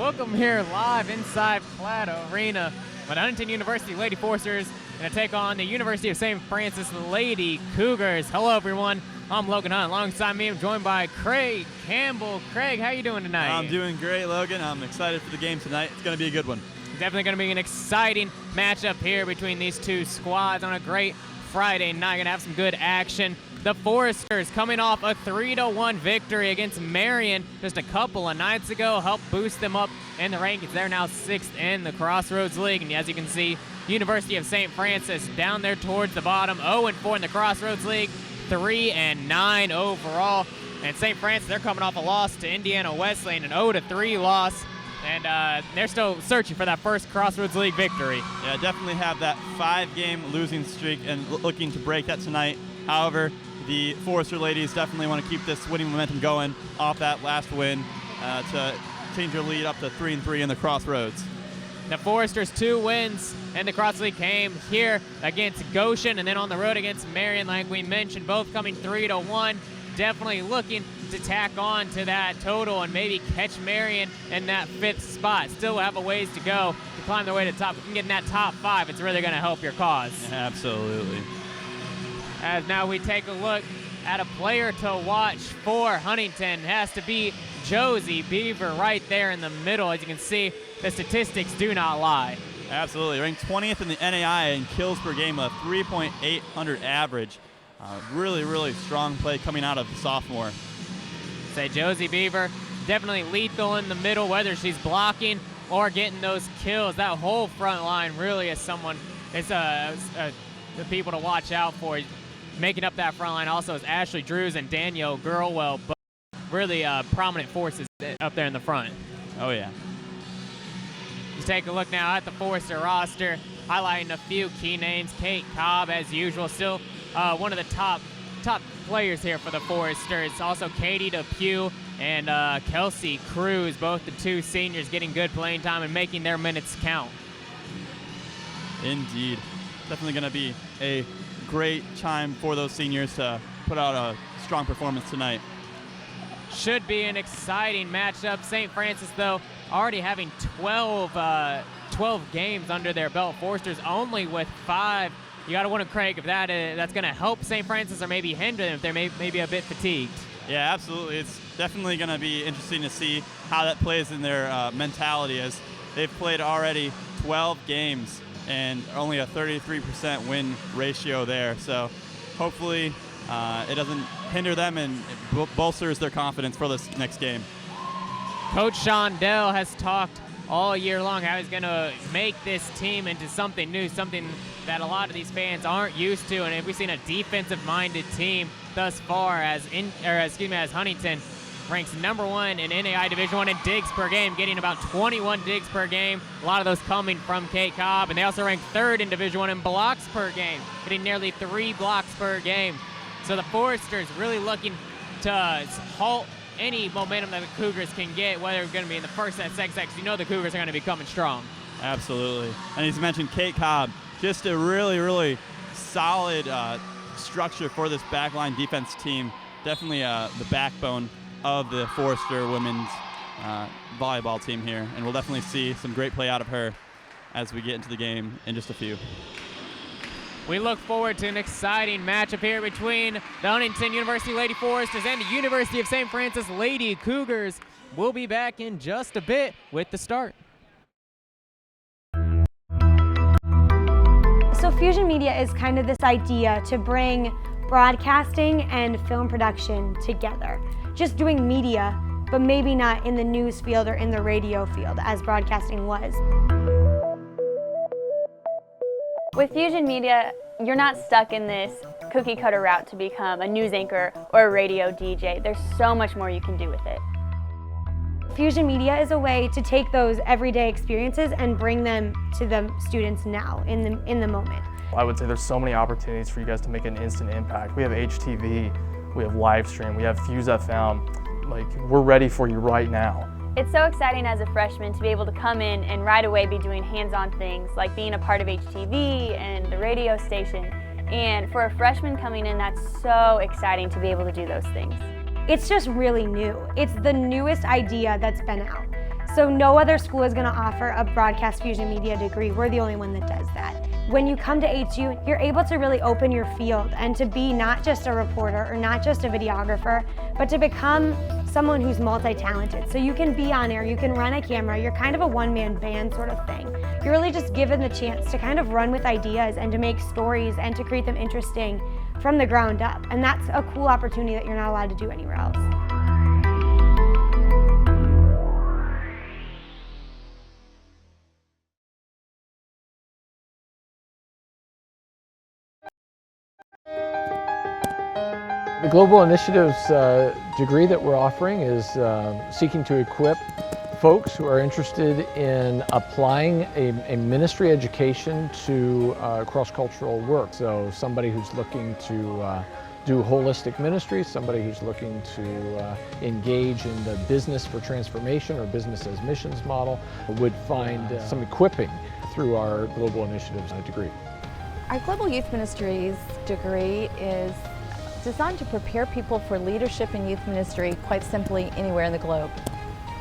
Welcome here live inside Platt Arena with Huntington University Lady Forcers going to take on the University of St. Francis Lady Cougars. Hello, everyone. I'm Logan Hunt. Alongside me, I'm joined by Craig Campbell. Craig, how you doing tonight? I'm doing great, Logan. I'm excited for the game tonight. It's going to be a good one. Definitely going to be an exciting matchup here between these two squads on a great Friday night. Going to have some good action. The Foresters coming off a 3-1 victory against Marion just a couple of nights ago, helped boost them up in the rankings. They're now 6th in the Crossroads League, and as you can see, University of St. Francis down there towards the bottom, 0-4 in the Crossroads League, 3-9 overall. And St. Francis, they're coming off a loss to Indiana Wesleyan, an 0-3 loss, and they're still searching for that first Crossroads League victory. Yeah, definitely have that 5-game losing streak and looking to break that tonight. However, the Forester ladies definitely want to keep this winning momentum going off that last win to change their lead up to 3-3 in the Crossroads. The Foresters' 2 wins in the Cross League came here against Goshen and then on the road against Marion, like we mentioned, both coming 3-1. Definitely looking to tack on to that total and maybe catch Marion in that 5th spot. Still have a ways to go to climb their way to the top. If you can get in that top 5, it's really going to help your cause. Absolutely. As now we take a look at a player to watch for Huntington. It has to be Josie Beaver right there in the middle. As you can see, the statistics do not lie. Absolutely. Ranked 20th in the NAI in kills per game, a 3.800 average. Really strong play coming out of the sophomore. Say Josie Beaver, definitely lethal in the middle, whether she's blocking or getting those kills. That whole front line really is someone, it's the people to watch out for. Making up that front line also is Ashley Drews and Danielle Girlwell, but really prominent forces up there in the front. Oh, yeah. Let's take a look now at the Forester roster, highlighting a few key names. Kate Cobb, as usual, still one of the top players here for the Foresters. Also Katie DePue and Kelsey Cruz, both the 2 seniors getting good playing time and making their minutes count. Indeed. Definitely going to be a great time for those seniors to put out a strong performance tonight. Should be an exciting matchup. St. Francis, though, already having 12 games under their belt. Foresters only with 5. You got to wonder, Craig, if that's going to help St. Francis or maybe hinder them if they're maybe a bit fatigued. Yeah, absolutely. It's definitely going to be interesting to see how that plays in their mentality, as they've played already 12 games and only a 33% win ratio there. So hopefully it doesn't hinder them and it bolsters their confidence for this next game. Coach Shondell has talked all year long how he's going to make this team into something new, something that a lot of these fans aren't used to. And if we've seen a defensive-minded team thus far, as Huntington ranks #1 in NAI Division I in digs per game, getting about 21 digs per game. A lot of those coming from Kate Cobb. And they also rank 3rd in Division I in blocks per game, getting nearly 3 blocks per game. So the Foresters really looking to halt any momentum that the Cougars can get, whether it's going to be in the first set, second set, because you know the Cougars are going to be coming strong. Absolutely. And he's mentioned Kate Cobb, just a really solid structure for this backline defense team. Definitely the backbone of the Forester women's volleyball team here, and we'll definitely see some great play out of her as we get into the game in just a few. We look forward to an exciting matchup here between the Huntington University Lady Foresters and the University of St. Francis Lady Cougars. We'll be back in just a bit with the start. So Fusion Media is kind of this idea to bring broadcasting and film production together. Just doing media, but maybe not in the news field or in the radio field as broadcasting was. With Fusion Media, you're not stuck in this cookie cutter route to become a news anchor or a radio DJ. There's so much more you can do with it. Fusion Media is a way to take those everyday experiences and bring them to the students now, in the moment. I would say there's so many opportunities for you guys to make an instant impact. We have HTV, we have live stream, we have Fuse FM. Like, we're ready for you right now. It's so exciting as a freshman to be able to come in and right away be doing hands-on things like being a part of HTV and the radio station. And for a freshman coming in, that's so exciting to be able to do those things. It's just really new. It's the newest idea that's been out. So no other school is going to offer a broadcast fusion media degree. We're the only one that does that. When you come to HU, you're able to really open your field and to be not just a reporter or not just a videographer, but to become someone who's multi-talented. So you can be on air, you can run a camera, you're kind of a one-man band sort of thing. You're really just given the chance to kind of run with ideas and to make stories and to create them interesting from the ground up. And that's a cool opportunity that you're not allowed to do anywhere else. The Global Initiatives degree that we're offering is seeking to equip folks who are interested in applying a ministry education to cross-cultural work. So somebody who's looking to do holistic ministry, somebody who's looking to engage in the business for transformation or business as missions model would find some equipping through our Global Initiatives degree. Our Global Youth Ministries degree is designed to prepare people for leadership in youth ministry, quite simply anywhere in the globe.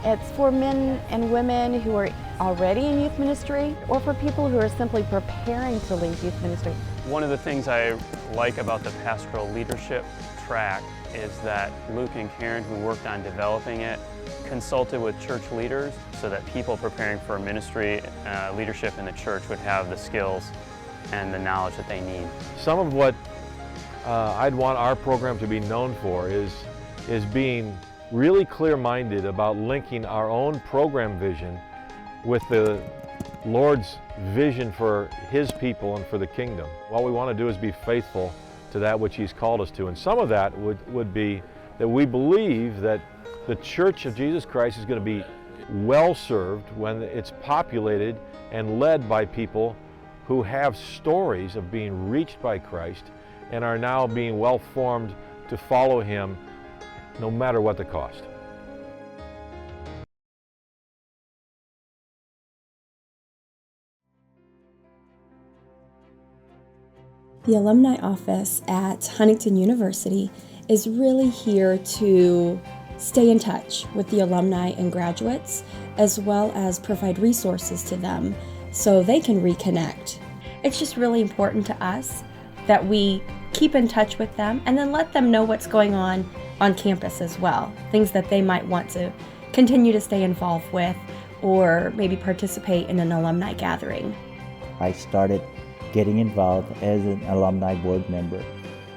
It's for men and women who are already in youth ministry or for people who are simply preparing to lead youth ministry. One of the things I like about the pastoral leadership track is that Luke and Karen, who worked on developing it, consulted with church leaders so that people preparing for ministry leadership in the church would have the skills and the knowledge that they need. Some of what I'd want our program to be known for is being really clear-minded about linking our own program vision with the Lord's vision for His people and for the kingdom. What we want to do is be faithful to that which He's called us to. And some of that would be that we believe that the Church of Jesus Christ is going to be well served when it's populated and led by people who have stories of being reached by Christ and are now being well formed to follow Him no matter what the cost. The Alumni Office at Huntington University is really here to stay in touch with the alumni and graduates, as well as provide resources to them so they can reconnect. It's just really important to us that we keep in touch with them and then let them know what's going on campus as well, things that they might want to continue to stay involved with or maybe participate in an alumni gathering. I started getting involved as an alumni board member,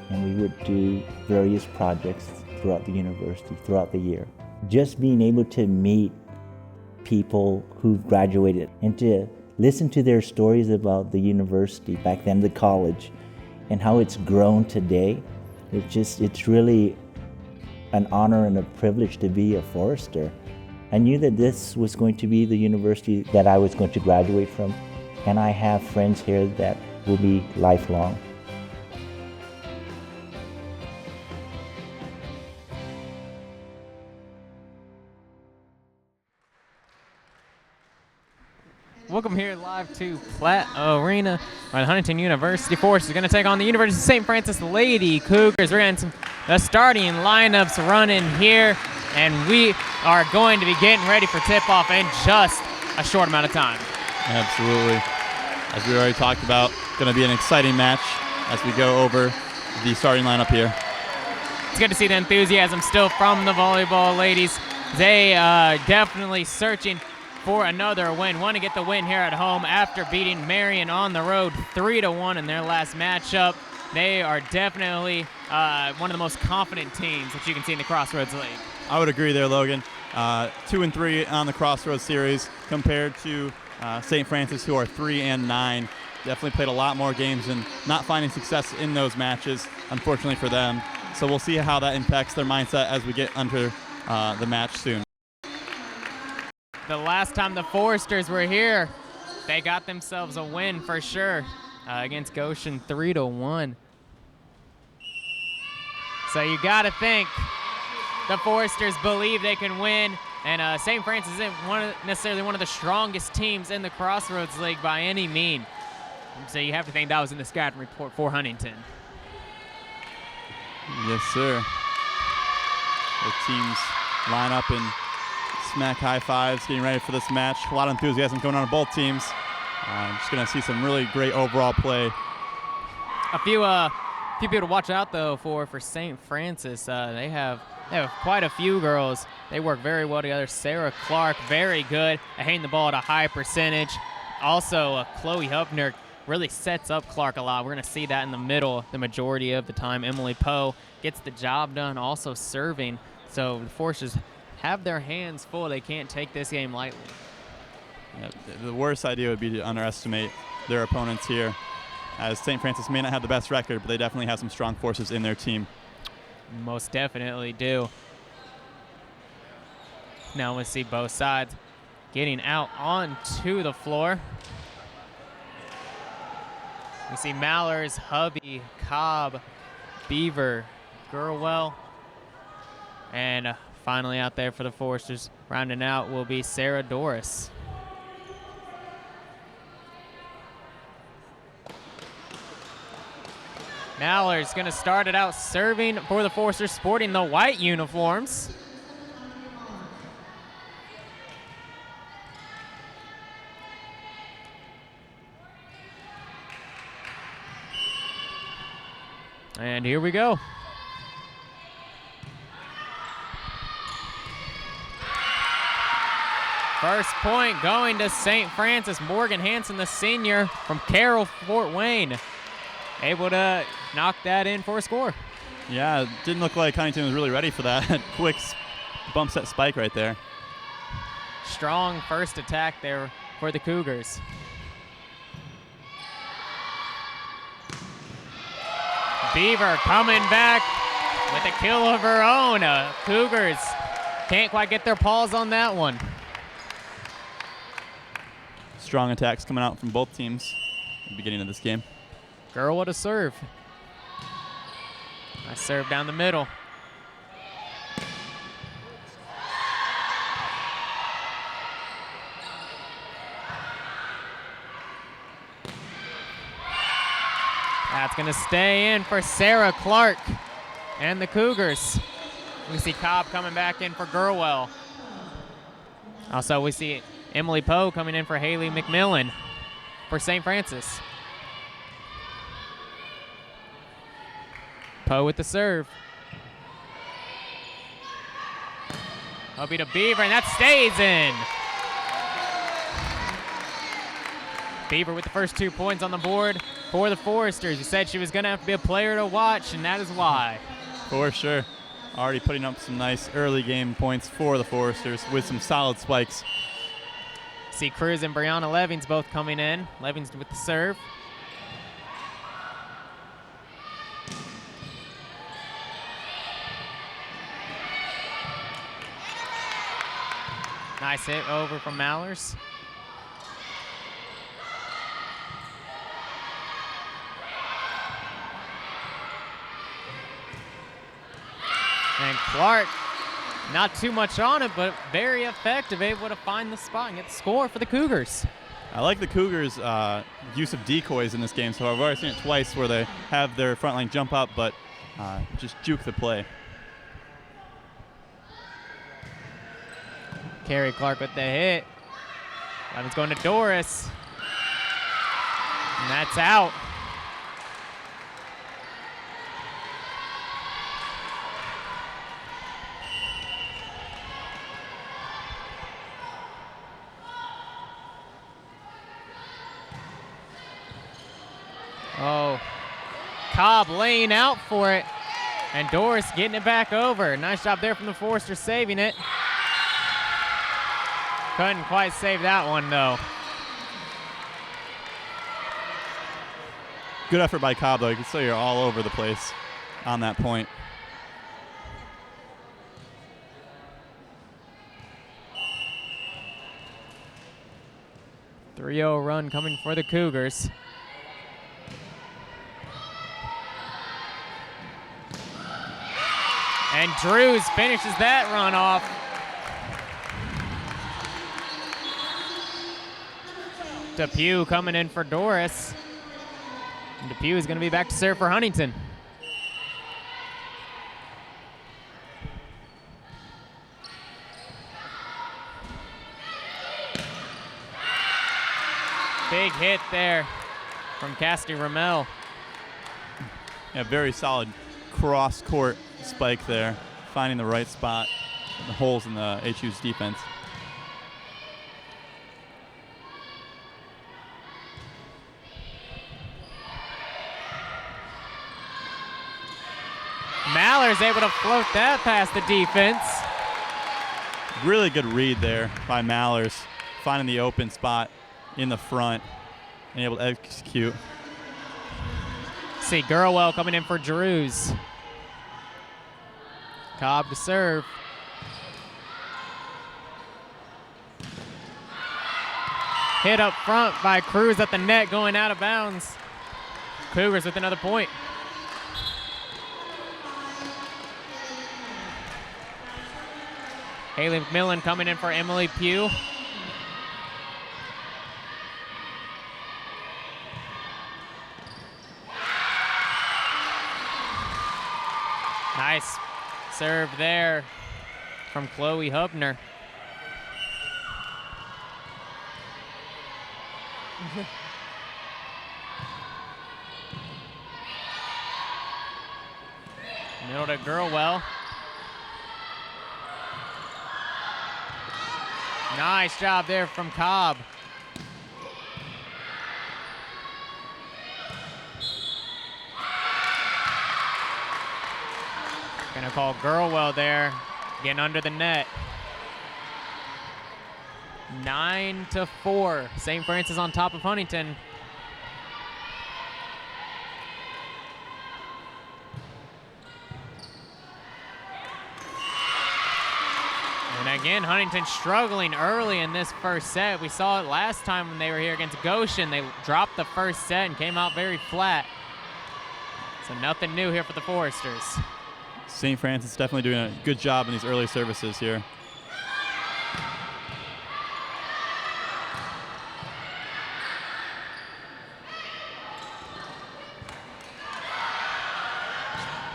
and we would do various projects throughout the university, throughout the year. Just being able to meet people who've graduated and to listen to their stories about the university, back then the college, and how it's grown today, it's really an honor and a privilege to be a Forester. I knew that this was going to be the university that I was going to graduate from, and I have friends here that will be lifelong. Welcome here live to Platt Arena by the Huntington University Force is going to take on the University of St. Francis Lady Cougars. We're getting the starting lineups running here, and we are going to be getting ready for tip-off in just a short amount of time. Absolutely. As we already talked about, going to be an exciting match as we go over the starting lineup here. It's good to see the enthusiasm still from the volleyball ladies. They definitely searching for another win. Want to get the win here at home after beating Marion on the road 3-1 in their last matchup. They are definitely one of the most confident teams that you can see in the Crossroads League. I would agree there, Logan. 2-3 on the Crossroads series compared to St. Francis, who are 3-9. Definitely played a lot more games and not finding success in those matches, unfortunately for them. So we'll see how that impacts their mindset as we get under the match soon. The last time the Foresters were here, they got themselves a win for sure against Goshen 3-1. So you got to think the Foresters believe they can win, and St. Francis isn't necessarily one of the strongest teams in the Crossroads League by any mean. So you have to think that was in the scouting report for Huntington. Yes, sir. The teams line up in smack high fives, getting ready for this match. A lot of enthusiasm going on both teams. Just going to see some really great overall play. A few people to watch out though for St. Francis. They have quite a few girls. They work very well together. Sarah Clark, very good at hitting the ball at a high percentage. Also, Chloe Hubner really sets up Clark a lot. We're going to see that in the middle the majority of the time. Emily Poe gets the job done, also serving. So the Foresters have their hands full. They can't take this game lightly. Yeah, the worst idea would be to underestimate their opponents here, as St. Francis may not have the best record, but they definitely have some strong forces in their team. Most definitely do. Now we see both sides getting out onto the floor. We see Mallers, Hubby, Cobb, Beaver, Gurwell, and finally out there for the Foresters, rounding out will be Sarah Doris. Maller's going to start it out serving for the Foresters, sporting the white uniforms. And here we go. First point going to St. Francis. Morgan Hansen, the senior from Carroll, Fort Wayne, able to knock that in for a score. Yeah, it didn't look like Huntington was really ready for that. Quick bump set spike right there. Strong first attack there for the Cougars. Beaver coming back with a kill of her own. Cougars can't quite get their paws on that one. Strong attacks coming out from both teams at the beginning of this game. Girl, what a serve. Nice serve down the middle. That's going to stay in for Sarah Clark and the Cougars. We see Cobb coming back in for Gurwell. Also, we see Emily Poe coming in for Haley McMillan for St. Francis. Poe with the serve. Hubby to Beaver, and that stays in. Beaver with the first 2 points on the board for the Foresters. You said she was going to have to be a player to watch, and that is why. For sure. Already putting up some nice early game points for the Foresters with some solid spikes. See Cruz and Brianna Levings both coming in. Levings with the serve. Nice hit over from Mallers. And Clark, not too much on it, but very effective, able to find the spot and get the score for the Cougars. I like the Cougars' use of decoys in this game, so I've already seen it twice where they have their front line jump up, but just juke the play. Carrie Clark with the hit. Levin's going to Doris. And that's out. Oh, Cobb laying out for it. And Doris getting it back over. Nice job there from the Foresters saving it. Couldn't quite save that one, though. Good effort by Cobb, though. You can see you're all over the place on that point. A 3-0 run coming for the Cougars. And Drews finishes that run off. Depew coming in for Doris. And Depew is going to be back to serve for Huntington. Big hit there from Cassidy Ramel. Yeah, very solid cross-court spike there, finding the right spot, the holes in the HU's defense. Maller's able to float that past the defense. Really good read there by Mallers, finding the open spot in the front and able to execute. See Gurwell coming in for Drews. Cobb to serve. Hit up front by Cruz at the net, going out of bounds. Cougars with another point. Haley McMillan coming in for Emily Pugh. Nice serve there from Chloe Hubner. Middle to Gurwell. Nice job there from Cobb. Gonna call Gurwell there, getting under the net. 9-4. St. Francis on top of Huntington. And again, Huntington struggling early in this first set. We saw it last time when they were here against Goshen. They dropped the first set and came out very flat. So nothing new here for the Foresters. St. Francis definitely doing a good job in these early services here.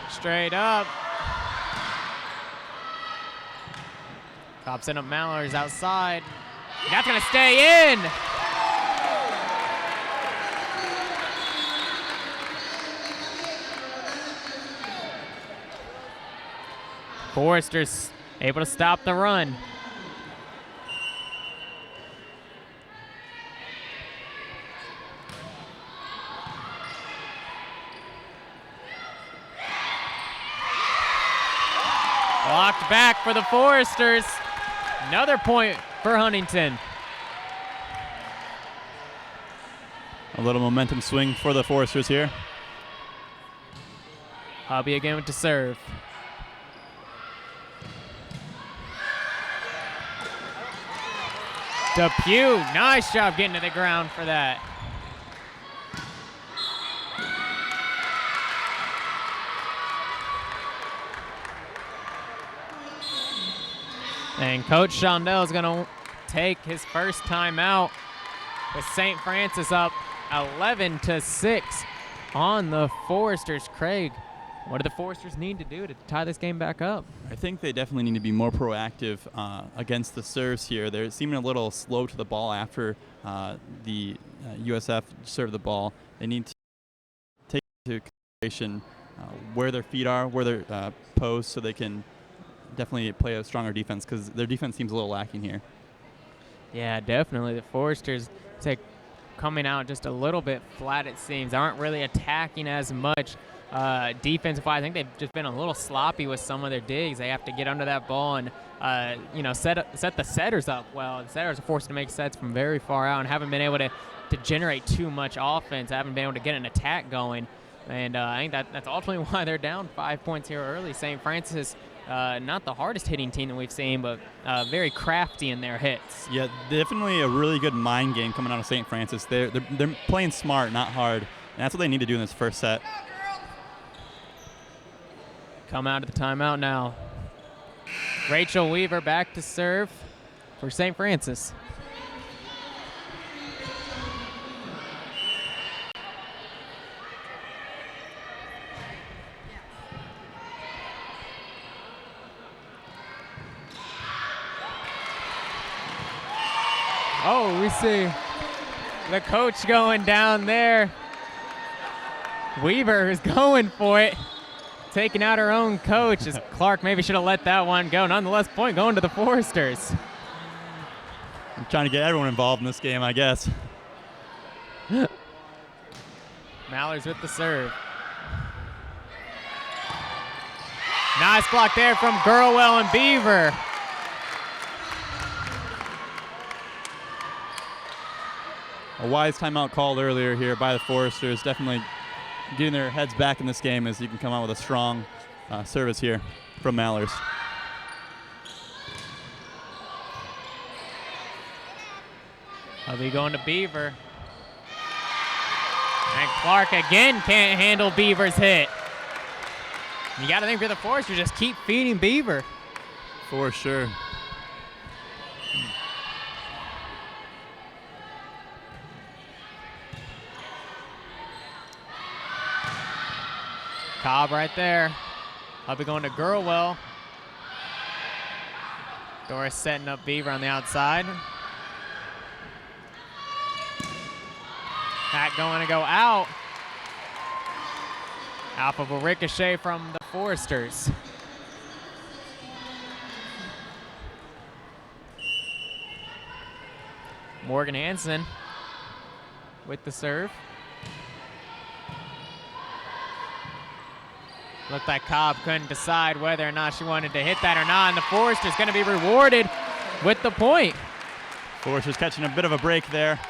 Straight up. Cobb sent up Mallers outside. That's gonna stay in. Foresters able to stop the run. Blocked back for the Foresters. Another point for Huntington. A little momentum swing for the Foresters here. Hubby again with to serve. Depew, nice job getting to the ground for that. And Coach Shondell is going to take his first timeout with St. Francis up 11-6 on the Foresters. Craig, what do the Foresters need to do to tie this game back up? I think they definitely need to be more proactive against the serves here. They're seeming a little slow to the ball after the USF served the ball. They need to take into consideration where their feet are, where they're posed, so they can definitely play a stronger defense, because their defense seems a little lacking here. Yeah, definitely. The Foresters coming out just a little bit flat, it seems. Aren't really attacking as much defensive-wise. I think they've just been a little sloppy with some of their digs. They have to get under that ball and set the setters up well. The setters are forced to make sets from very far out and haven't been able to generate too much offense. Haven't been able to get an attack going. And I think that's ultimately why they're down 5 points here early. St. Francis, not the hardest hitting team that we've seen, but very crafty in their hits. Yeah, definitely a really good mind game coming out of St. Francis. They're playing smart, not hard. And that's what they need to do in this first set. Come out of the timeout now. Rachel Weaver back to serve for St. Francis. Oh, we see the coach going down there. Weaver is going for it, taking out her own coach, as Clark maybe should have let that one go. Nonetheless, point going to the Foresters. I'm trying to get everyone involved in this game, I guess. Mallards with the serve. Nice block there from Girlwell and Beaver. A wise timeout called earlier here by the Foresters. Definitely getting their heads back in this game as you can come out with a strong service here from Mallers. Hubby going to Beaver. And Clark again can't handle Beaver's hit. You got to think for the Foresters, just keep feeding Beaver. For sure. Cobb right there. Hubby going to Girlwell. Doris setting up Beaver on the outside. That going to go out. Off of a ricochet from the Foresters. Morgan Hansen with the serve. Looked like Cobb couldn't decide whether or not she wanted to hit that or not, and the Foresters going to be rewarded with the point. Foresters catching a bit of a break there.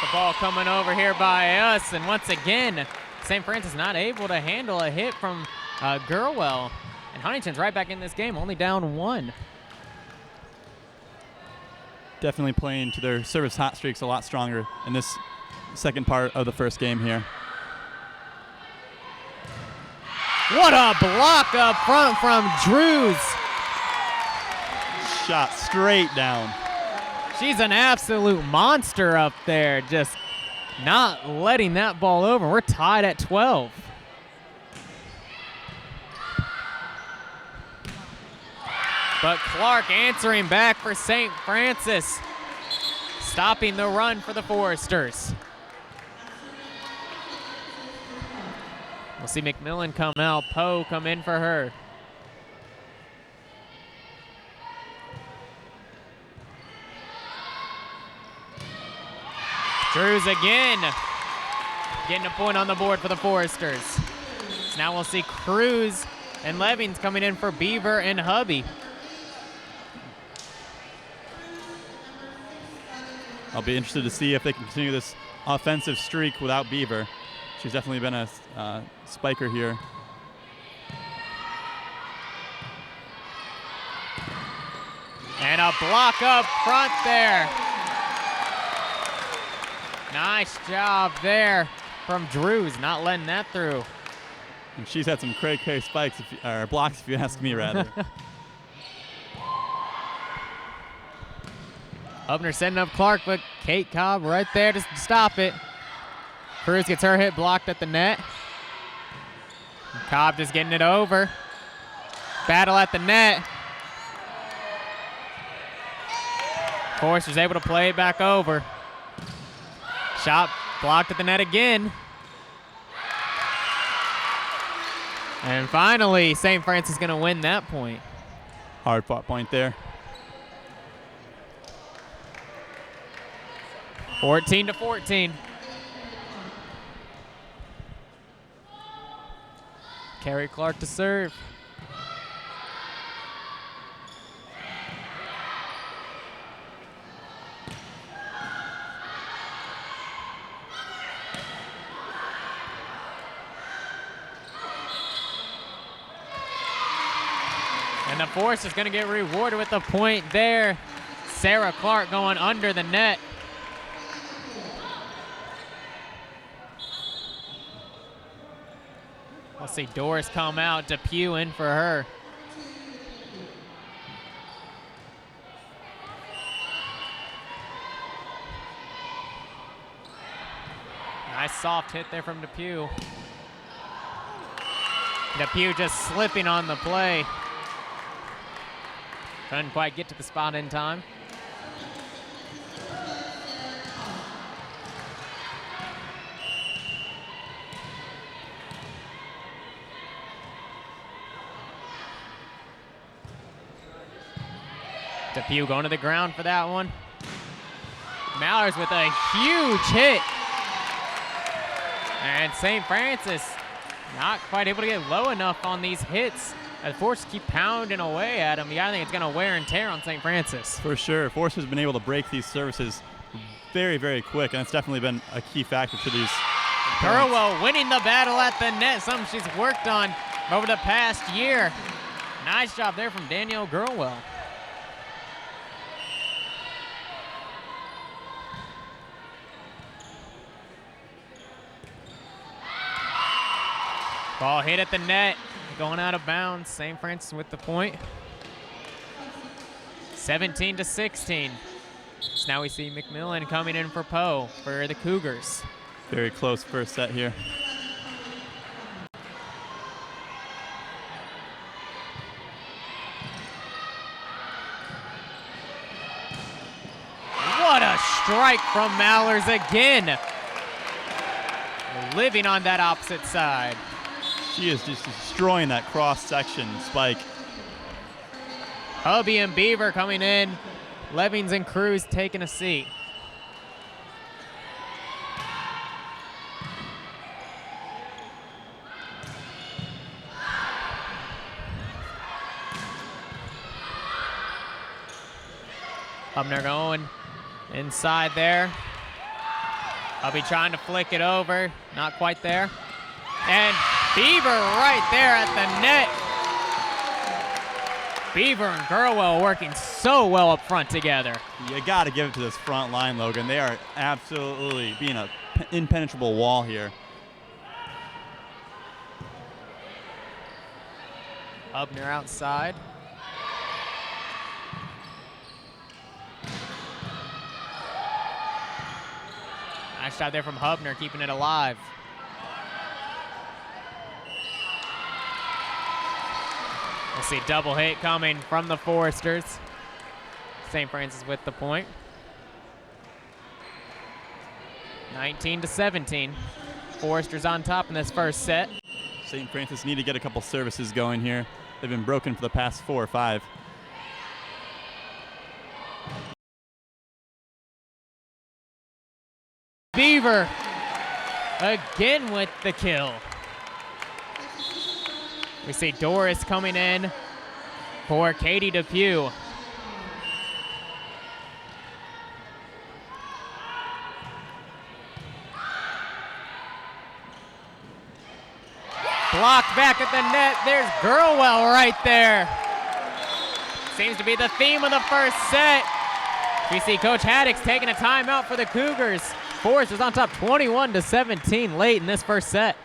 The ball coming over here by us, and once again, St. Francis not able to handle a hit from Girlwell. And Huntington's right back in this game, only down 1. Definitely playing to their service hot streaks a lot stronger in this second part of the first game here. What a block up front from Drews. Shot straight down. She's an absolute monster up there, just not letting that ball over. We're tied at 12. But Clark answering back for St. Francis, stopping the run for the Foresters. We'll see McMillan come out, Poe come in for her. Drews again, getting a point on the board for the Foresters. So now we'll see Cruz and Levings coming in for Beaver and Hubby. I'll be interested to see if they can continue this offensive streak without Beaver. She's definitely been a spiker here. And a block up front there. Nice job there from Drews, not letting that through. And she's had some cray spikes, or blocks, if you ask me, rather. Hubner setting up Clark, but Kate Cobb right there to stop it. Cruz gets her hit blocked at the net. And Cobb just getting it over. Battle at the net. Forster's able to play it back over. Shot blocked at the net again. And finally, St. Francis going to win that point. Hard fought point there. 14-14. Carrie Clark to serve. And the Force is going to get rewarded with a point there. Sarah Clark going under the net. We'll see Doris come out, Depew in for her. Nice soft hit there from Depew. Depew just slipping on the play. Couldn't quite get to the spot in time. Depew going to the ground for that one. Mallers with a huge hit. And St. Francis not quite able to get low enough on these hits. As Force keep pounding away at him. Yeah, I think it's going to wear and tear on St. Francis. For sure. Force has been able to break these services very, very quick, and it's definitely been a key factor to these. Burwell winning the battle at the net, something she's worked on over the past year. Nice job there from Danielle Gurwell. Ball hit at the net, going out of bounds. St. Francis with the point. 17-16. So now we see McMillan coming in for Poe for the Cougars. Very close first set here. What a strike from Mallers again. Living on that opposite side. She is just destroying that cross-section spike. Hubby and Beaver coming in. Levings and Cruz taking a seat. Hubner going inside there. Hubby trying to flick it over. Not quite there. And Beaver right there at the net. Beaver and Gurwell working so well up front together. You got to give it to this front line, Logan. They are absolutely being an impenetrable wall here. Hubner outside. Nice shot there from Hubner, keeping it alive. We'll see double hit coming from the Foresters. St. Francis with the point. 19-17. Foresters on top in this first set. St. Francis need to get a couple services going here. They've been broken for the past 4 or 5. Beaver again with the kill. We see Doris coming in for Katie Depew. Blocked back at the net. There's Gurwell right there. Seems to be the theme of the first set. We see Coach Haddock's taking a timeout for the Cougars. Forest is on top 21-17 late in this first set.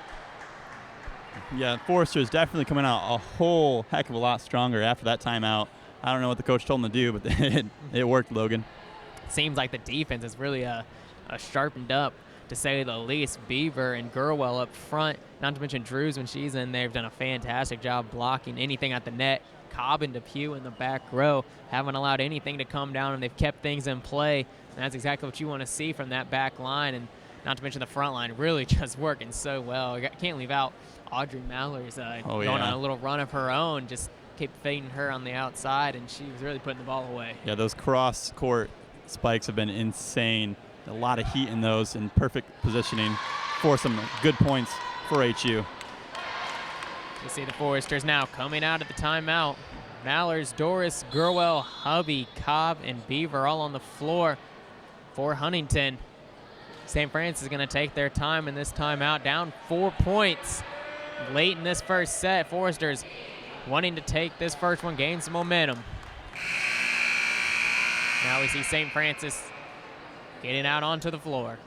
Yeah, Forrester is definitely coming out a whole heck of a lot stronger after that timeout. I don't know what the coach told them to do, but it worked, Logan. Seems like the defense is really sharpened up, to say the least. Beaver and Gurwell up front, not to mention Drews when she's in there, have done a fantastic job blocking anything at the net. Cobb and Depew in the back row haven't allowed anything to come down, and they've kept things in play. And that's exactly what you want to see from that back line, and not to mention the front line really just working so well. Can't leave out Audrey Mallers going on a little run of her own, just kept fading her on the outside, and she was really putting the ball away. Yeah, those cross-court spikes have been insane. A lot of heat in those and perfect positioning for some good points for HU. You see the Foresters now coming out at the timeout. Mallers, Doris, Gurwell, Hubby, Cobb, and Beaver all on the floor for Huntington. St. Francis is going to take their time in this timeout, down 4 points late in this first set. Foresters wanting to take this first one, gain some momentum. Now we see St. Francis getting out onto the floor.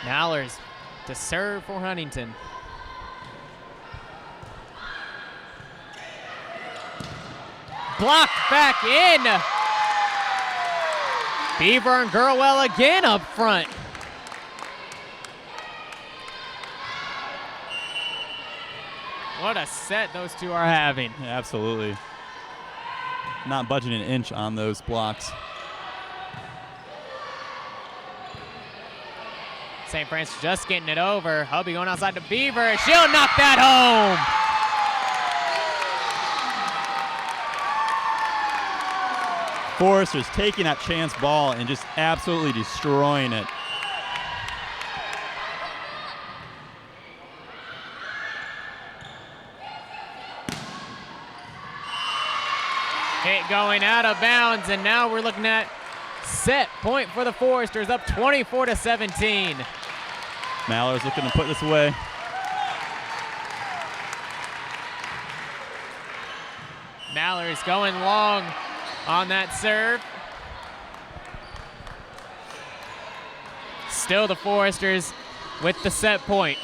Mallers to serve for Huntington. Blocked back in. Beaver and Gurwell again up front. What a set those two are having. Yeah, absolutely. Not budging an inch on those blocks. St. Francis just getting it over. Hubby going outside to Beaver. She'll knock that home. Forrester's taking that chance ball and just absolutely destroying it. Hit going out of bounds, and now we're looking at set point for the Foresters, up 24-17. Mallory's looking to put this away. Mallory's going long on that serve. Still the Foresters with the set point.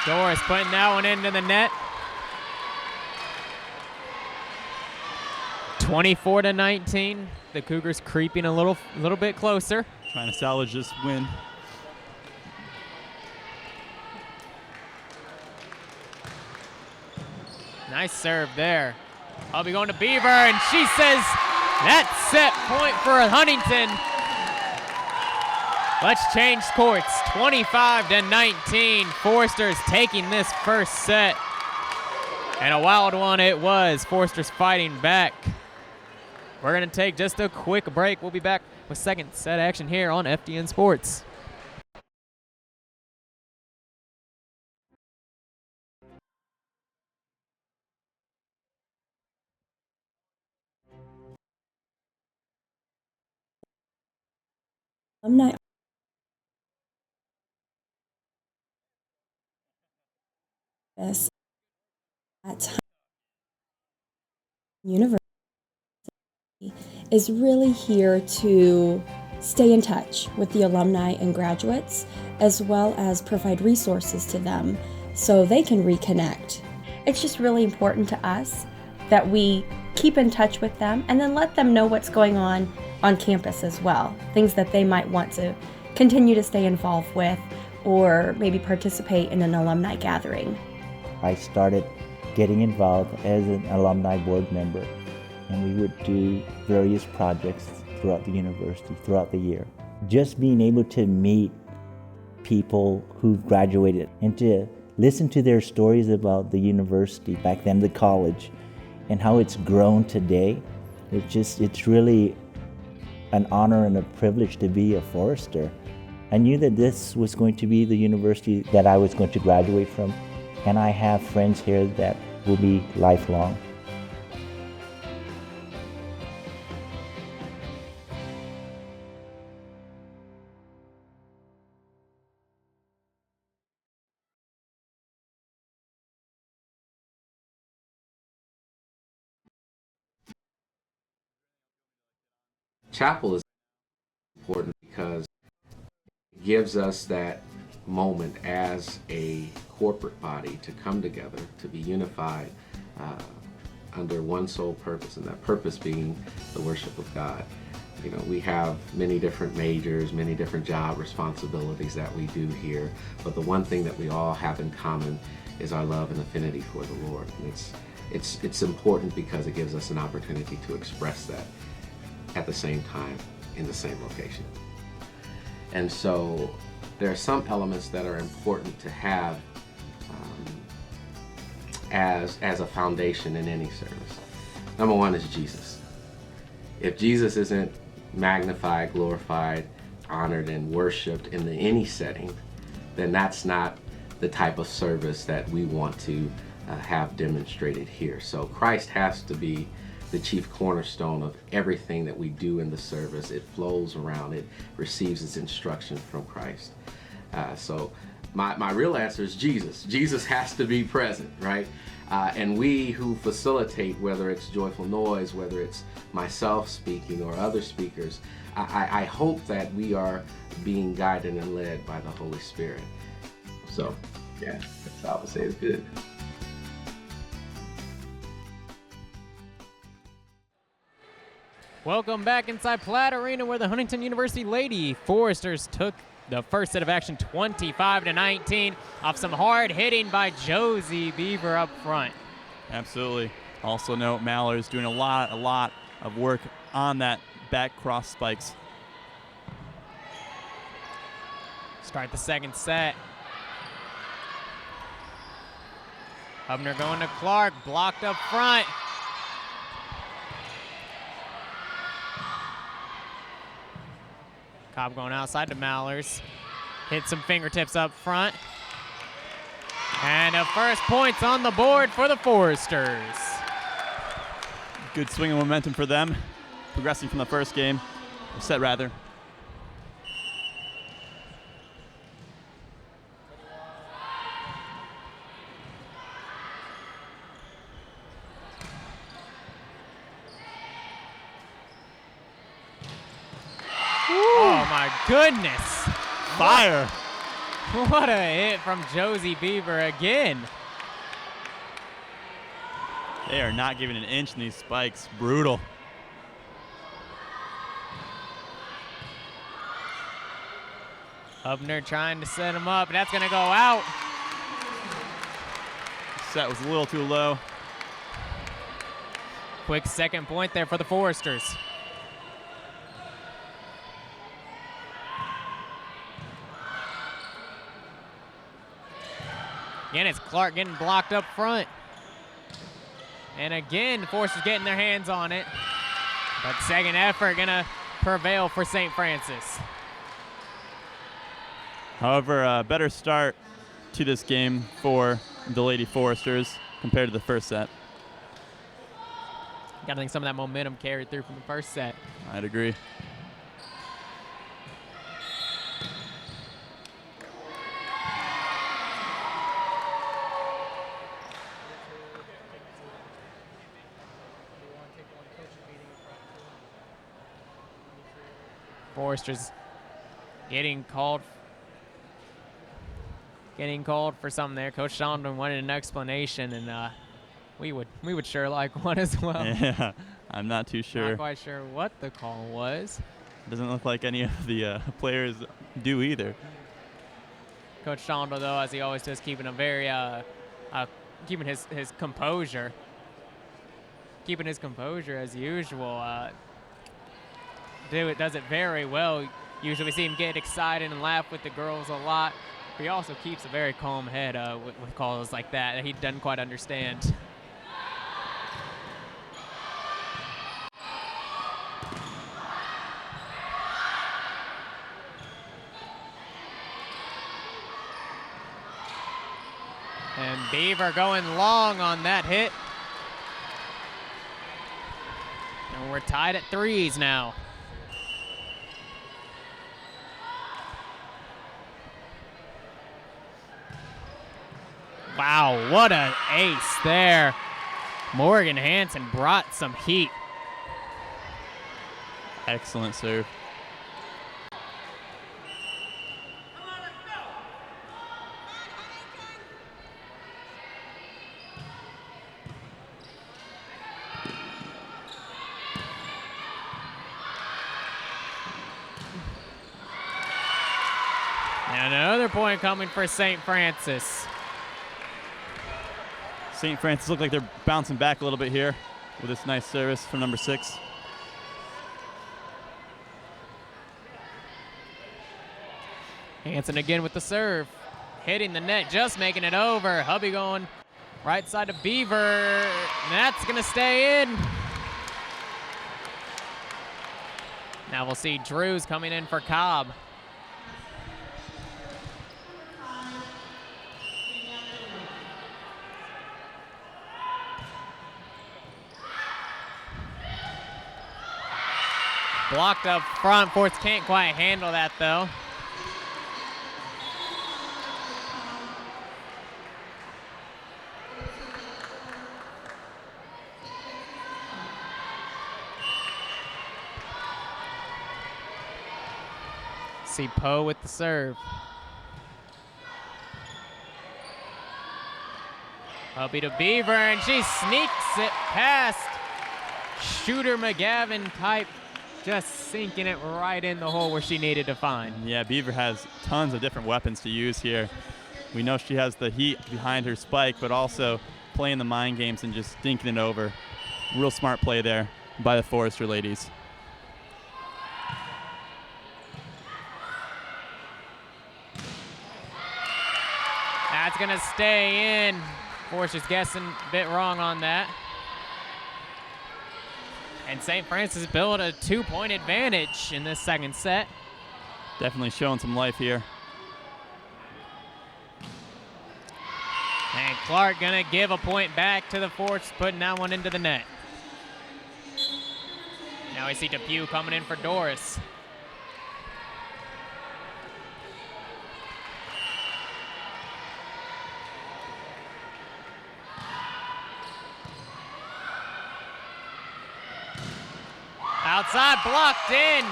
Doris putting that one into the net. 24-19. The Cougars creeping a little bit closer. Trying to salvage this win. Nice serve there. I'll be going to Beaver, and she says that's set point for Huntington. Let's change courts. 25-19. Foresters taking this first set. And a wild one it was. Foresters fighting back. We're going to take just a quick break. We'll be back with second set action here on FDN Sports. Alumni office at University is really here to stay in touch with the alumni and graduates, as well as provide resources to them so they can reconnect. It's just really important to us that we keep in touch with them and then let them know what's going on campus as well, things that they might want to continue to stay involved with or maybe participate in an alumni gathering. I started getting involved as an alumni board member, and we would do various projects throughout the university, throughout the year. Just being able to meet people who've graduated and to listen to their stories about the university, back then the college, and how it's grown today, it's really an honor and a privilege to be a Forester. I knew that this was going to be the university that I was going to graduate from, and I have friends here that will be lifelong. Chapel is important because it gives us that moment as a corporate body to come together, to be unified under one sole purpose, and that purpose being the worship of God. You know, we have many different majors, many different job responsibilities that we do here, but the one thing that we all have in common is our love and affinity for the Lord. And it's important because it gives us an opportunity to express that at the same time in the same location. And so there are some elements that are important to have as a foundation in any service. Number one is Jesus. If Jesus isn't magnified, glorified, honored, and worshiped in any setting, then that's not the type of service that we want to have demonstrated here. So Christ has to be the chief cornerstone of everything that we do in the service. It flows around, it receives its instruction from Christ. So My real answer is Jesus. Jesus has to be present, right? And we who facilitate, whether it's Joyful Noise, whether it's myself speaking or other speakers, I hope that we are being guided and led by the Holy Spirit. So, yeah, that's all I would say is good. Welcome back inside Platt Arena, where the Huntington University Lady Foresters took the first set of action 25-19 off some hard hitting by Josie Beaver up front. Absolutely. Also note Maller's doing a lot of work on that back cross spikes. Start the second set. Hubner going to Clark, blocked up front. Cobb going outside to Mallers. Hit some fingertips up front. And a first points on the board for the Foresters. Good swing of momentum for them, progressing from the first game, set rather. Oh my goodness. Fire. What a hit from Josie Beaver again. They are not giving an inch in these spikes. Brutal. Hubner trying to set him up. That's going to go out. Set was a little too low. Quick second point there for the Foresters. Again, it's Clark getting blocked up front. And again, the Foresters getting their hands on it. But second effort gonna prevail for St. Francis. However, a better start to this game for the Lady Foresters compared to the first set. Gotta think some of that momentum carried through from the first set. I'd agree. Foresters getting called for something there. Coach Shondon wanted an explanation, and we would sure like one as well. Yeah, I'm not too sure. Not quite sure what the call was. Doesn't look like any of the players do either. Coach Shondon, though, as he always does, keeping a very keeping his composure. Keeping his composure as usual. Does it very well. Usually we see him get excited and laugh with the girls a lot, but he also keeps a very calm head with calls like that he doesn't quite understand. And Beaver going long on that hit. And we're tied at threes now. Wow, what an ace there. Morgan Hansen brought some heat. Excellent serve. And another point coming for St. Francis. St. Francis look like they're bouncing back a little bit here with this nice service from number 6. Hansen again with the serve. Hitting the net, just making it over. Hubby going right side to Beaver. And that's going to stay in. Now we'll see Drews coming in for Cobb. Blocked up front. Force can't quite handle that, though. See Poe with the serve. Uppy to Beaver, and she sneaks it past Shooter McGavin type, just sinking it right in the hole where she needed to find. Yeah, Beaver has tons of different weapons to use here. We know she has the heat behind her spike, but also playing the mind games and just dinking it over. Real smart play there by the Forester ladies. That's gonna stay in. Forester's guessing a bit wrong on that. And St. Francis built a 2-point advantage in this second set. Definitely showing some life here. And Clark gonna give a point back to the Force, putting that one into the net. Now we see Depew coming in for Doris. Outside, blocked in.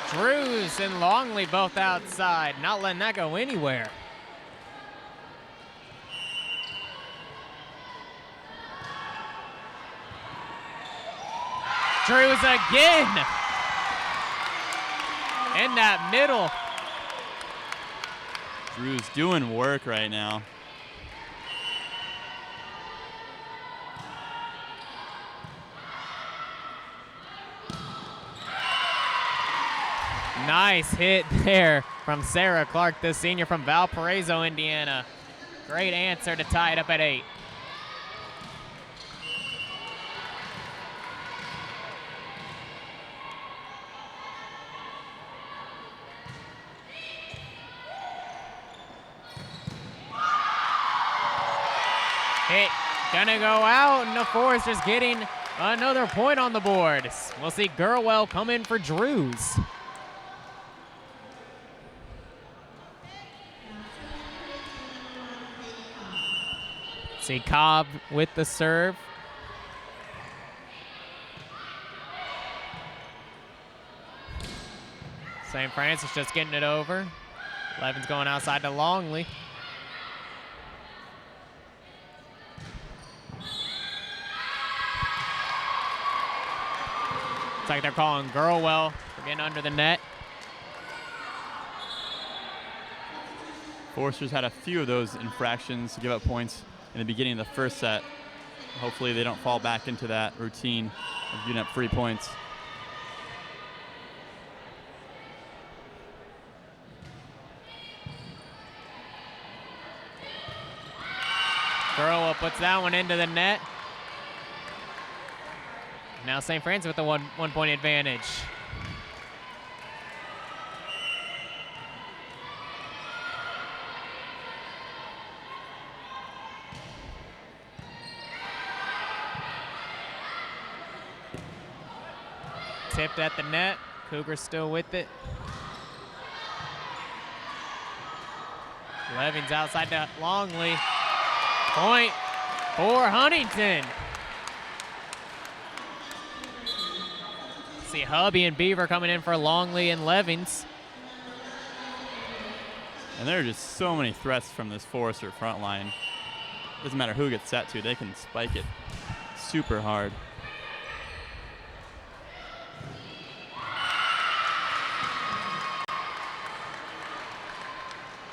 Drews and Longley both outside, not letting that go anywhere. Drews again. In that middle. Drew's doing work right now. Nice hit there from Sarah Clark, the senior from Valparaiso, Indiana. Great answer to tie it up at 8. Hit gonna go out, and the Foresters getting another point on the board. We'll see Gurwell come in for Drews. See Cobb with the serve. St. Francis just getting it over. Levin's going outside to Longley. Looks like they're calling Gurwell for getting under the net. Foresters had a few of those infractions to give up points in the beginning of the first set. Hopefully they don't fall back into that routine of giving up free points. Gurwell puts that one into the net. Now St. Francis with the one-point advantage. Tipped at the net. Cougars still with it. Levin's outside to Longley. Point for Huntington. See Hubby and Beaver coming in for Longley and Levins. And there are just so many threats from this Forester front line. Doesn't matter who gets set to, they can spike it super hard.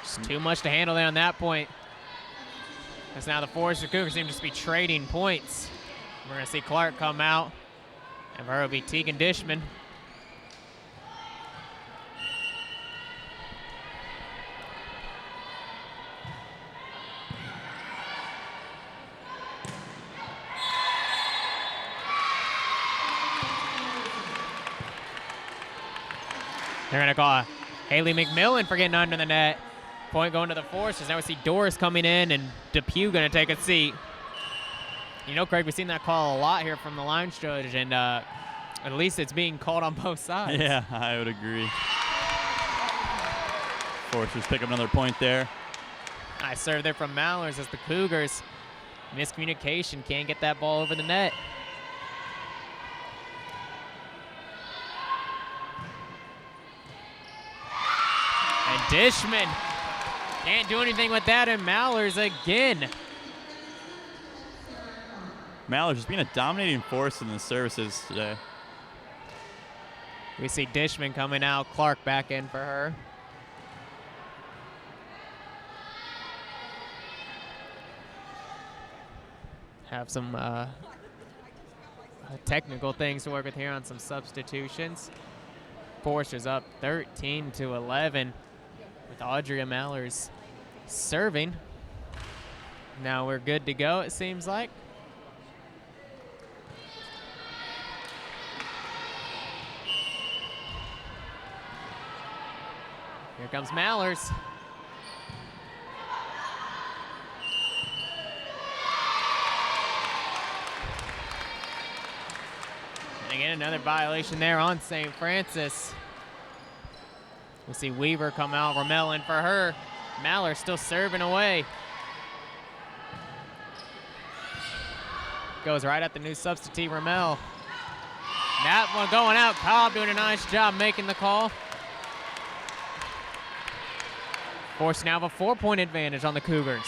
Just too much to handle there on that point. Because now the Forester Cougars seem to just be trading points. We're going to see Clark come out. And for her will be Tegan Dishman. They're going to call Haley McMillan for getting under the net. Point going to the Foresters. Now we see Doris coming in and Depew going to take a seat. You know, Craig, we've seen that call a lot here from the lines judge, and at least it's being called on both sides. Yeah, I would agree. Foresters pick up another point there. Nice serve there from Mallers as the Cougars. Miscommunication, can't get that ball over the net. Dishman can't do anything with that, and Mallers again. Mallers just being a dominating force in the services today. We see Dishman coming out, Clark back in for her. Have some technical things to work with here on some substitutions. Forster's up 13-11 with Audrey Mallers serving. Now we're good to go, it seems like. Here comes Mallers. And again, another violation there on St. Francis. We'll see Weaver come out, Rommel in for her. Mallers still serving away. Goes right at the new substitute, Rommel. That one going out. Cobb doing a nice job making the call. Forced now have a 4-point advantage on the Cougars.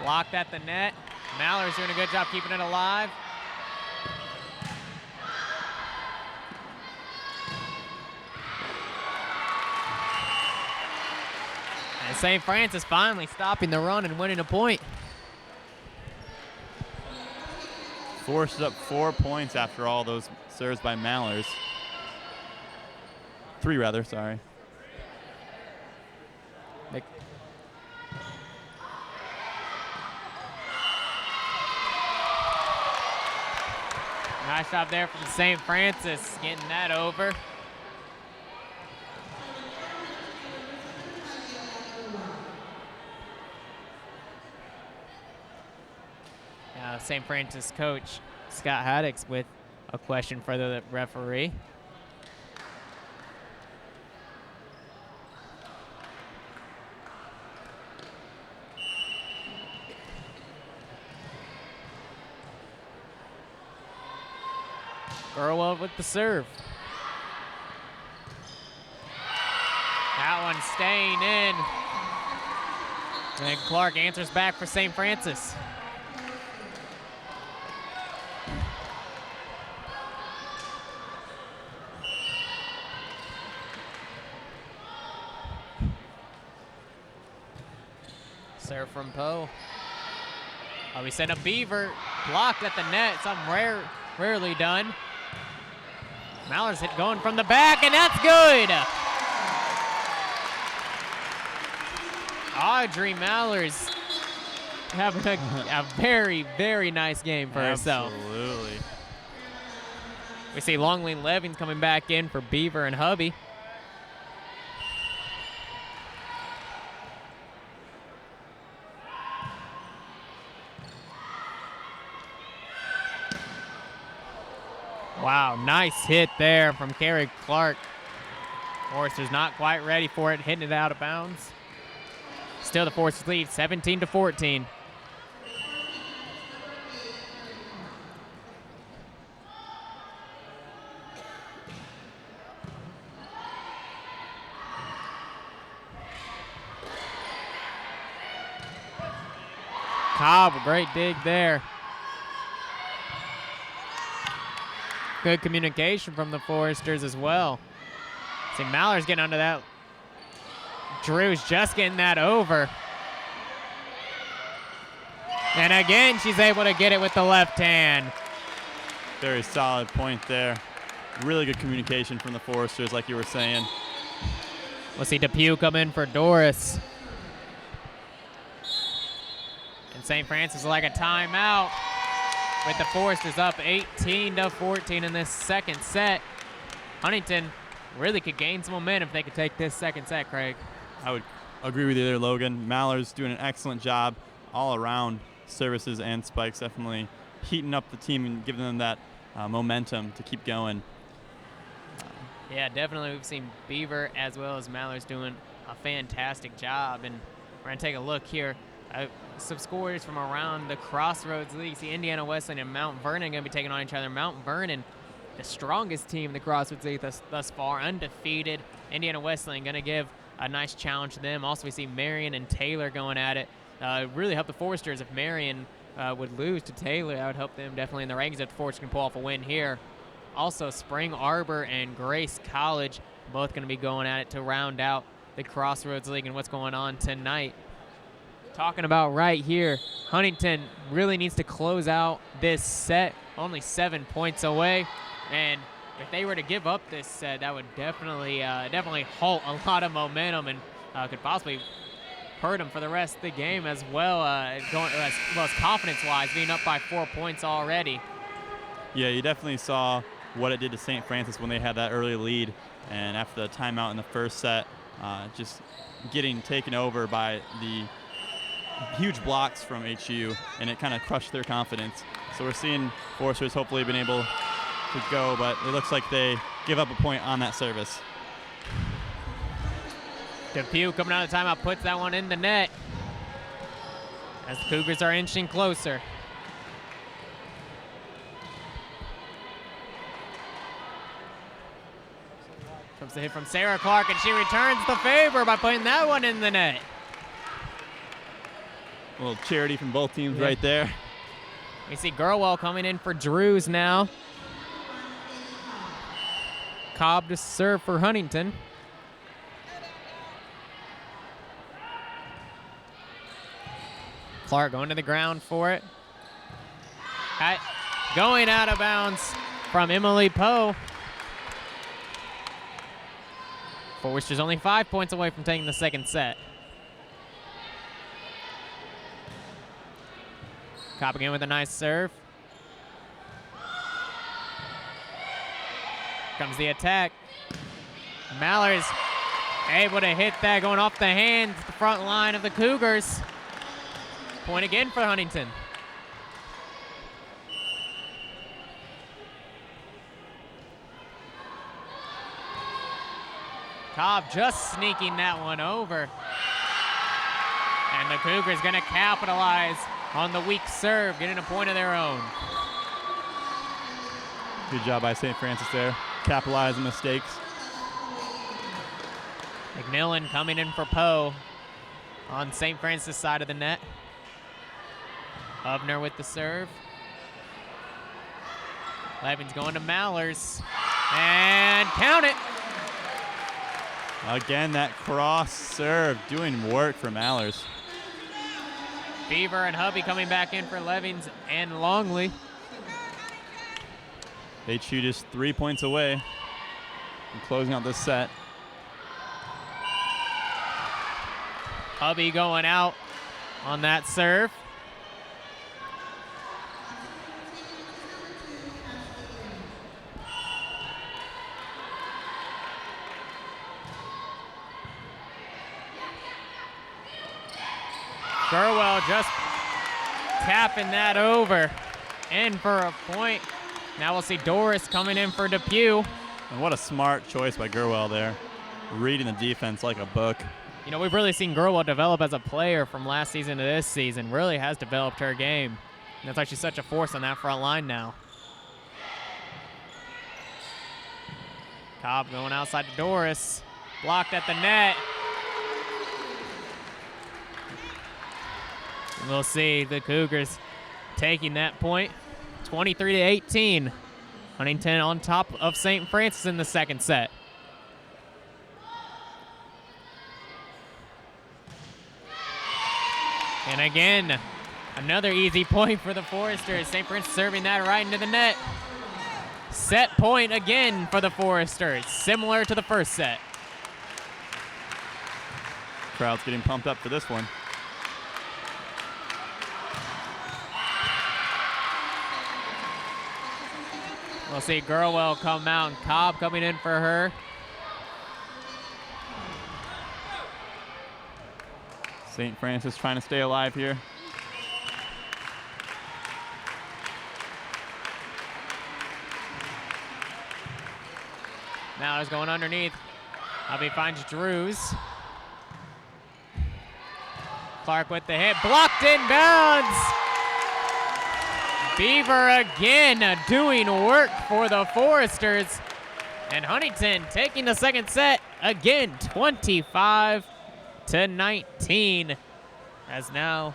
Blocked at the net. Mallory's doing a good job keeping it alive. And St. Francis finally stopping the run and winning a point. Forced up 4 points after all those serves by Mallers. 3 rather, sorry. Nice job there from St. Francis, getting that over. St. Francis coach Scott Haddix with a question for the referee. Burwell with the serve. That one staying in. And Clark answers back for St. Francis. Serve from Poe. We sent a Beaver, blocked at the net, something rarely done. Mallers hit going from the back, and that's good. Audrey Mallers having a very, very nice game for herself. Absolutely. We see Longley Levings coming back in for Beaver and Hubby. Wow, nice hit there from Carrie Clark. Forster's not quite ready for it, hitting it out of bounds. Still the Forsters lead, 17-14. Cobb, a great dig there. Good communication from the Foresters as well. See, Maller's getting under that. Drew's just getting that over. And again, she's able to get it with the left hand. Very solid point there. Really good communication from the Foresters, like you were saying. We'll see Depew come in for Doris. And St. Francis like a timeout, with the Foresters up 18-14 in this second set. Huntington really could gain some momentum if they could take this second set, Craig. I would agree with you there, Logan. Maller's doing an excellent job all around, services and spikes, definitely heating up the team and giving them that momentum to keep going. Yeah, definitely we've seen Beaver as well as Maller's doing a fantastic job. And we're going to take a look here. some scores from around the Crossroads League. See, Indiana Wesleyan and Mount Vernon going to be taking on each other. Mount Vernon, the strongest team in the Crossroads League thus far, undefeated. Indiana Wesleyan going to give a nice challenge to them. Also, we see Marion and Taylor going at it. Really help the Foresters if Marion would lose to Taylor. That would help them definitely in the rankings if the Foresters can pull off a win here. Also, Spring Arbor and Grace College both going to be going at it to round out the Crossroads League and what's going on tonight. Talking about right here, Huntington really needs to close out this set, only 7 points away. And if they were to give up this set, that would definitely halt a lot of momentum and could possibly hurt them for the rest of the game as well, as confidence-wise, being up by 4 points already. Yeah, you definitely saw what it did to St. Francis when they had that early lead, and after the timeout in the first set, just getting taken over by the huge blocks from HU, and it kind of crushed their confidence. So we're seeing Foresters hopefully been able to go, but it looks like they give up a point on that service. Depew coming out of the timeout puts that one in the net as the Cougars are inching closer. Comes the hit from Sarah Clark, and she returns the favor by putting that one in the net. A little charity from both teams right there. We see Gurwell coming in for Drews now. Cobb to serve for Huntington. Clark going to the ground for it. Going out of bounds from Emily Poe. Foresters only 5 points away from taking the second set. Cobb again with a nice serve. Comes the attack. Mallard's able to hit that going off the hands, the front line of the Cougars. Point again for Huntington. Cobb just sneaking that one over. And the Cougars gonna capitalize on the weak serve, getting a point of their own. Good job by St. Francis there, capitalizing mistakes. McMillan coming in for Poe on St. Francis' side of the net. Hubner with the serve. Levin's going to Mallers. And count it. Again, that cross serve doing work for Mallers. Beaver and Hubby coming back in for Levings and Longley. They shoot just 3 points away from closing out this set. Hubby going out on that serve. Gurwell just tapping that over. In for a point. Now we'll see Doris coming in for Depew. And what a smart choice by Gurwell there. Reading the defense like a book. You know, we've really seen Gurwell develop as a player from last season to this season. Really has developed her game. And that's why she's such a force on that front line now. Cobb going outside to Doris. Blocked at the net. And we'll see the Cougars taking that point. 23-18. Huntington on top of St. Francis in the second set. And again, another easy point for the Foresters. St. Francis serving that right into the net. Set point again for the Foresters, similar to the first set. Crowd's getting pumped up for this one. We'll see Gurwell come out and Cobb coming in for her. St. Francis trying to stay alive here. Now he's going underneath. Hubby finds Drews. Clark with the hit, blocked in bounds. Beaver again doing work for the Foresters. And Huntington taking the second set again, 25-19. As now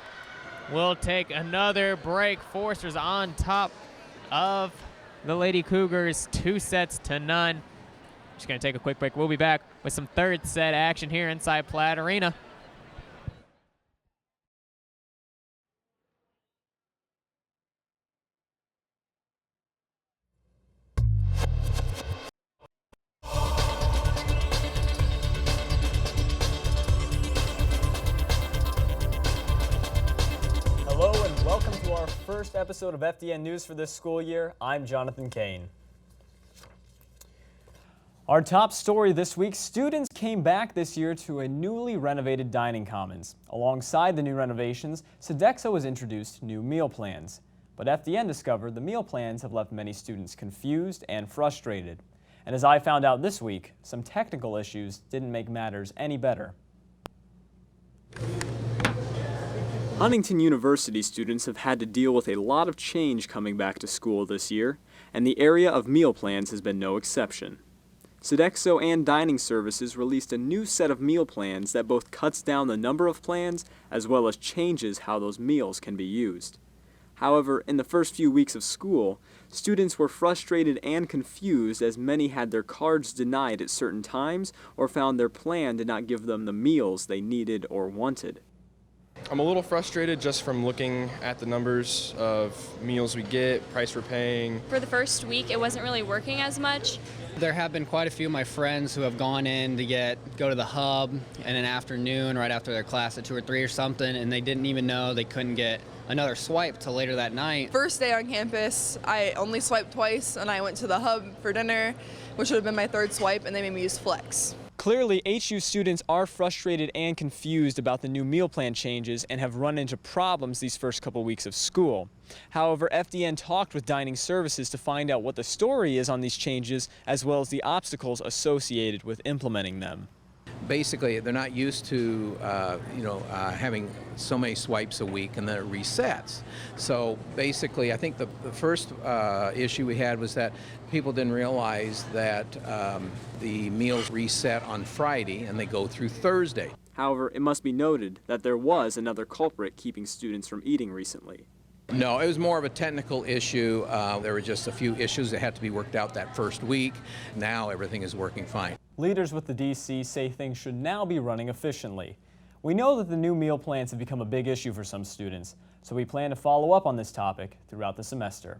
we'll take another break. Foresters on top of the Lady Cougars, 2-0. Just gonna take a quick break. We'll be back with some third set action here inside Platt Arena. Hello and welcome to our first episode of FDN News for this school year. I'm Jonathan Kane. Our top story this week, students came back this year to a newly renovated dining commons. Alongside the new renovations, Sodexo has introduced new meal plans. But FDN discovered the meal plans have left many students confused and frustrated. And as I found out this week, some technical issues didn't make matters any better. Huntington University students have had to deal with a lot of change coming back to school this year, and the area of meal plans has been no exception. Sodexo and Dining Services released a new set of meal plans that both cuts down the number of plans as well as changes how those meals can be used. However, in the first few weeks of school, students were frustrated and confused as many had their cards denied at certain times or found their plan did not give them the meals they needed or wanted. I'm a little frustrated just from looking at the numbers of meals we get, price we're paying. For the first week, it wasn't really working as much. There have been quite a few of my friends who have gone in to go to the hub in an afternoon right after their class at 2 or 3 or something, and they didn't even know they couldn't get another swipe till later that night. First day on campus, I only swiped twice, and I went to the hub for dinner, which would have been my third swipe, and they made me use Flex. Clearly, HU students are frustrated and confused about the new meal plan changes and have run into problems these first couple weeks of school. However, FDN talked with Dining Services to find out what the story is on these changes as well as the obstacles associated with implementing them. Basically, they're not used to, having so many swipes a week and then it resets. So basically, I think the first issue we had was that people didn't realize that the meals reset on Friday and they go through Thursday. However, it must be noted that there was another culprit keeping students from eating recently. No, it was more of a technical issue. There were just a few issues that had to be worked out that first week. Now everything is working fine. Leaders with the DC say things should now be running efficiently. We know that the new meal plans have become a big issue for some students, so we plan to follow up on this topic throughout the semester.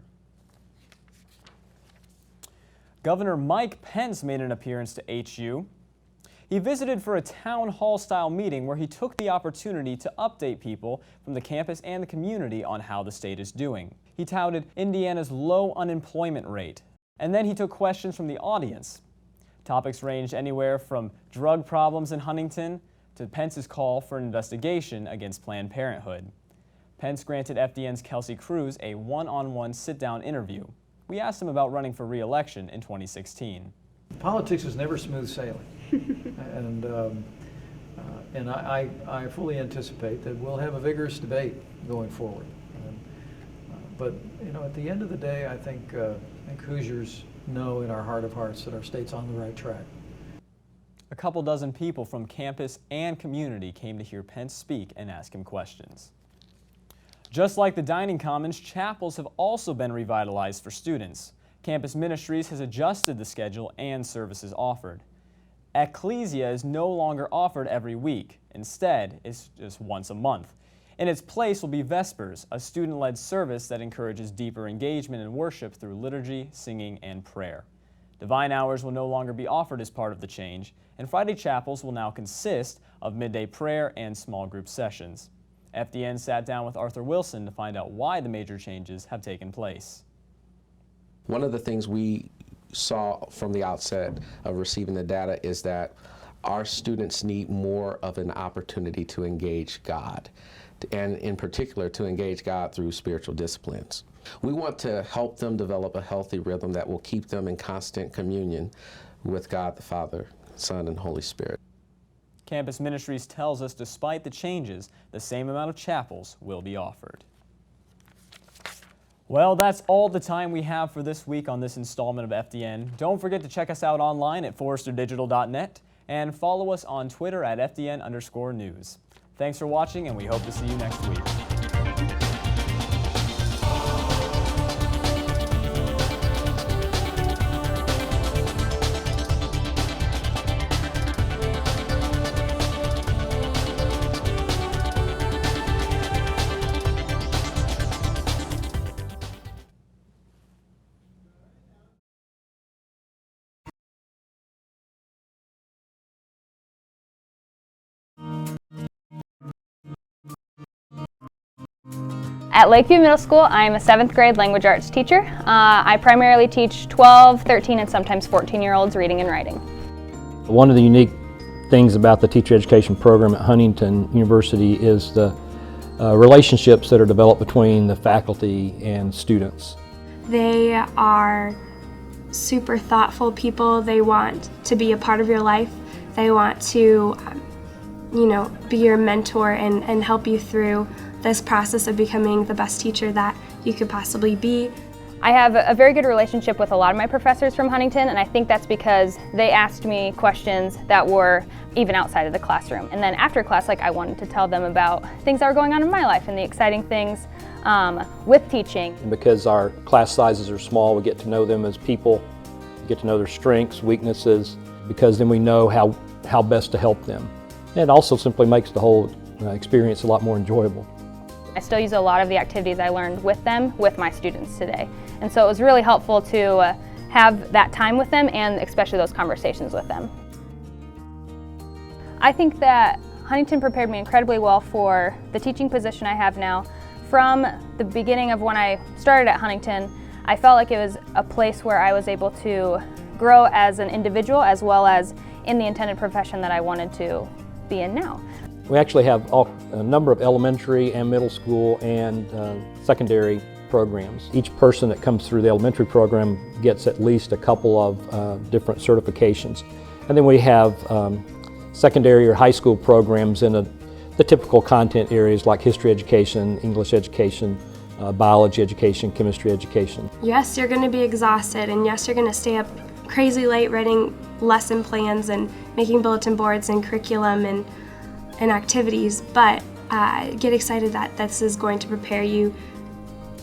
Governor Mike Pence made an appearance to HU. He visited for a town hall-style meeting where he took the opportunity to update people from the campus and the community on how the state is doing. He touted Indiana's low unemployment rate, and then he took questions from the audience. Topics ranged anywhere from drug problems in Huntington to Pence's call for an investigation against Planned Parenthood. Pence granted FDN's Kelsey Cruz a one-on-one sit-down interview. We asked him about running for re-election in 2016. Politics is never smooth sailing, and I fully anticipate that we'll have a vigorous debate going forward. But at the end of the day, I think Hoosiers know in our heart of hearts that our state's on the right track. A couple dozen people from campus and community came to hear Pence speak and ask him questions. Just like the dining commons, chapels have also been revitalized for students. Campus Ministries has adjusted the schedule and services offered. Ecclesia is no longer offered every week. Instead, it's just once a month. In its place will be Vespers, a student-led service that encourages deeper engagement in worship through liturgy, singing, and prayer. Divine hours will no longer be offered as part of the change, and Friday chapels will now consist of midday prayer and small group sessions. FDN sat down with Arthur Wilson to find out why the major changes have taken place. One of the things we saw from the outset of receiving the data is that our students need more of an opportunity to engage God, and in particular to engage God through spiritual disciplines. We want to help them develop a healthy rhythm that will keep them in constant communion with God the Father, Son, and Holy Spirit. Campus Ministries tells us despite the changes, the same amount of chapels will be offered. Well, that's all the time we have for this week on this installment of FDN. Don't forget to check us out online at forresterdigital.net and follow us on Twitter at FDN_news. Thanks for watching, and we hope to see you next week. At Lakeview Middle School, I'm a 7th grade language arts teacher. I primarily teach 12, 13, and sometimes 14-year-olds reading and writing. One of the unique things about the teacher education program at Huntington University is the relationships that are developed between the faculty and students. They are super thoughtful people. They want to be a part of your life. They want to, be your mentor and help you through this process of becoming the best teacher that you could possibly be. I have a very good relationship with a lot of my professors from Huntington, and I think that's because they asked me questions that were even outside of the classroom. And then after class, I wanted to tell them about things that were going on in my life and the exciting things with teaching. Because our class sizes are small, we get to know them as people, get to know their strengths, weaknesses, because then we know how best to help them. And it also simply makes the whole experience a lot more enjoyable. I still use a lot of the activities I learned with them with my students today. And so it was really helpful to have that time with them and especially those conversations with them. I think that Huntington prepared me incredibly well for the teaching position I have now. From the beginning of when I started at Huntington, I felt like it was a place where I was able to grow as an individual as well as in the intended profession that I wanted to be in now. We actually have a number of elementary and middle school and secondary programs. Each person that comes through the elementary program gets at least a couple of different certifications. And then we have secondary or high school programs in the typical content areas like history education, English education, biology education, chemistry education. Yes, you're going to be exhausted, and yes, you're going to stay up crazy late writing lesson plans and making bulletin boards and curriculum and activities, but get excited that this is going to prepare you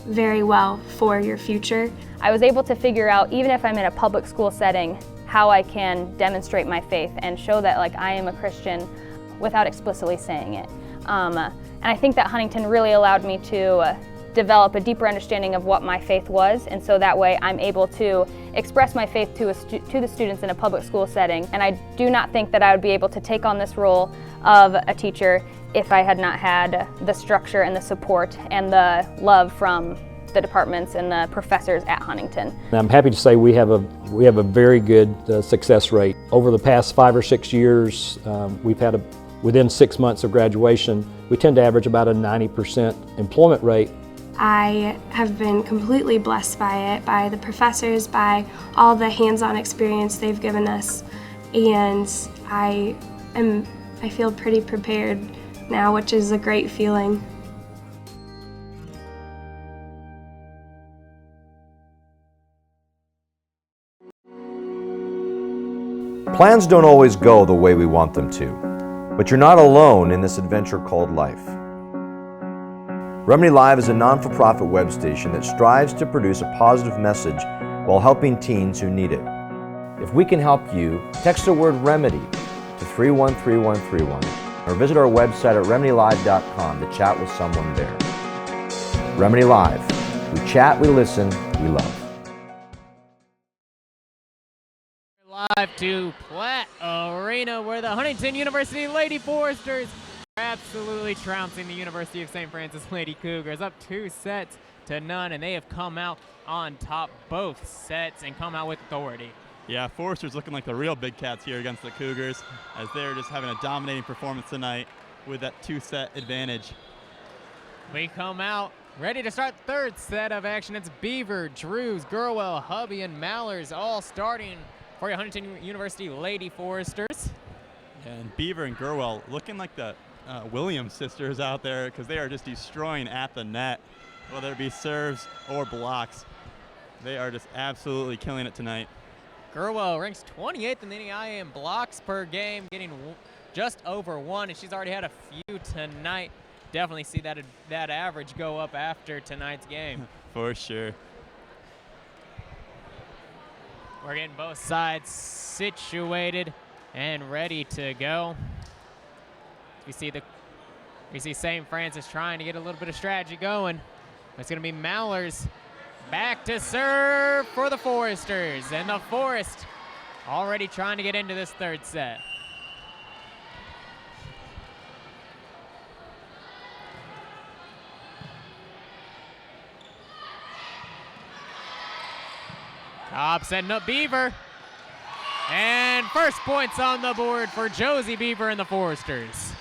very well for your future. I was able to figure out, even if I'm in a public school setting, how I can demonstrate my faith and show that I am a Christian without explicitly saying it. And I think that Huntington really allowed me to develop a deeper understanding of what my faith was, and so that way I'm able to express my faith to the students in a public school setting. And I do not think that I would be able to take on this role of a teacher if I had not had the structure and the support and the love from the departments and the professors at Huntington. I'm happy to say we have a very good success rate. Over the past 5 or 6 years, we've had within 6 months of graduation, we tend to average about a 90% employment rate. I have been completely blessed by it, by the professors, by all the hands-on experience they've given us, and I feel pretty prepared now, which is a great feeling. Plans don't always go the way we want them to, but you're not alone in this adventure called life. Remedy Live is a non-for-profit web station that strives to produce a positive message while helping teens who need it. If we can help you, text the word REMEDY to 313131 or visit our website at remedylive.com to chat with someone there. Remedy Live. We chat, we listen, we love. Live to Platt Arena, where the Huntington University Lady Foresters are absolutely trouncing the University of St. Francis Lady Cougars, up 2-0, and they have come out on top both sets and come out with authority. Yeah, Foresters looking like the real big cats here against the Cougars, as they're just having a dominating performance tonight with that 2-set advantage. We come out ready to start third set of action. It's Beaver, Drews, Gurwell, Hubby, and Mallers all starting for your Huntington University Lady Foresters. And Beaver and Gurwell looking like the Williams sisters out there because they are just destroying at the net, whether it be serves or blocks. They are just absolutely killing it tonight. Gurwell ranks 28th in the NEI in blocks per game, getting just over 1, and she's already had a few tonight. Definitely see that average go up after tonight's game. For sure. We're getting both sides situated and ready to go. We see St. Francis trying to get a little bit of strategy going. It's going to be Mallers back to serve for the Foresters, and the Forest already trying to get into this third set. Cobb setting up Beaver. And first points on the board for Josie Beaver and the Foresters.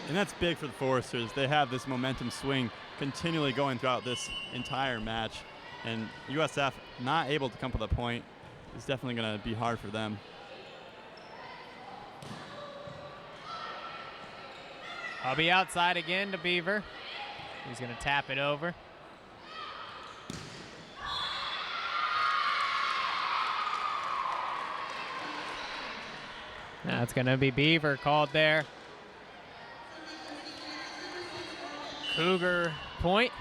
And that's big for the Foresters. They have this momentum swing continually going throughout this entire match. And USF not able to come to the point is definitely going to be hard for them. I'll be outside again to Beaver. He's going to tap it over. Now it's going to be Beaver called there. Cougar point.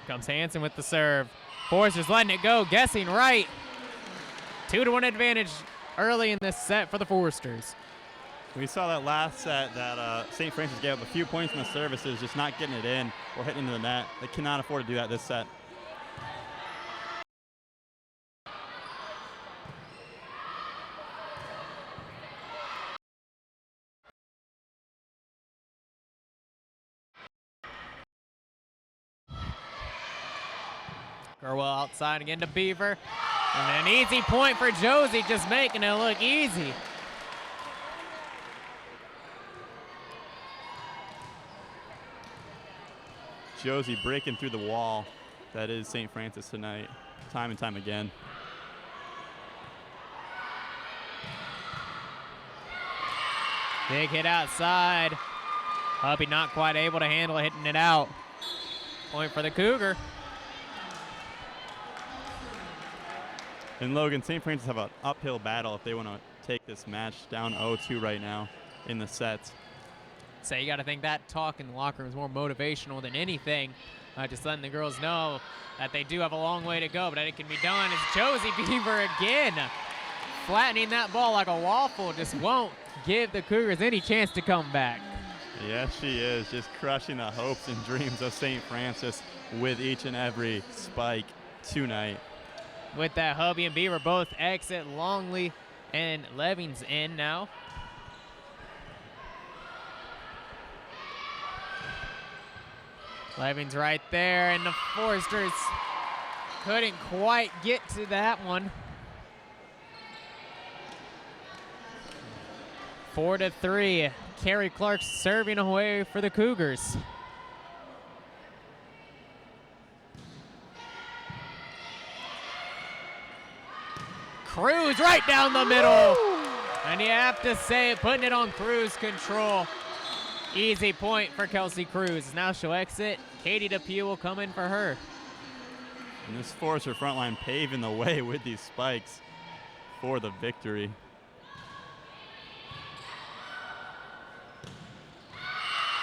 Comes Hansen with the serve. Foresters letting it go, guessing right. 2-1 advantage early in this set for the Foresters. We saw that last set that St. Francis gave up a few points in the services, just not getting it in or hitting into the net. They cannot afford to do that this set. Gurwell outside again to Beaver. And an easy point for Josie, just making it look easy. Josie breaking through the wall. That is St. Francis tonight, time and time again. Big hit outside. Hubby not quite able to handle it, hitting it out. Point for the Cougar. And Logan, St. Francis have an uphill battle if they want to take this match down 0-2 right now in the sets. So you got to think that talk in the locker room is more motivational than anything. Just letting the girls know that they do have a long way to go, but that it can be done. It's Josie Beaver again, flattening that ball like a waffle. Just won't give the Cougars any chance to come back. Yes, she is, just crushing the hopes and dreams of St. Francis with each and every spike tonight. With that, Hubby and Beaver both exit. Longley and Leving's in now. Leving's right there, and the Foresters couldn't quite get to that one. 4-3. Carrie Clark serving away for the Cougars. Cruz right down the middle. And you have to say it, putting it on cruise control. Easy point for Kelsey Cruz. Now she'll exit. Katie Depew will come in for her. And this Forester front line paving the way with these spikes for the victory.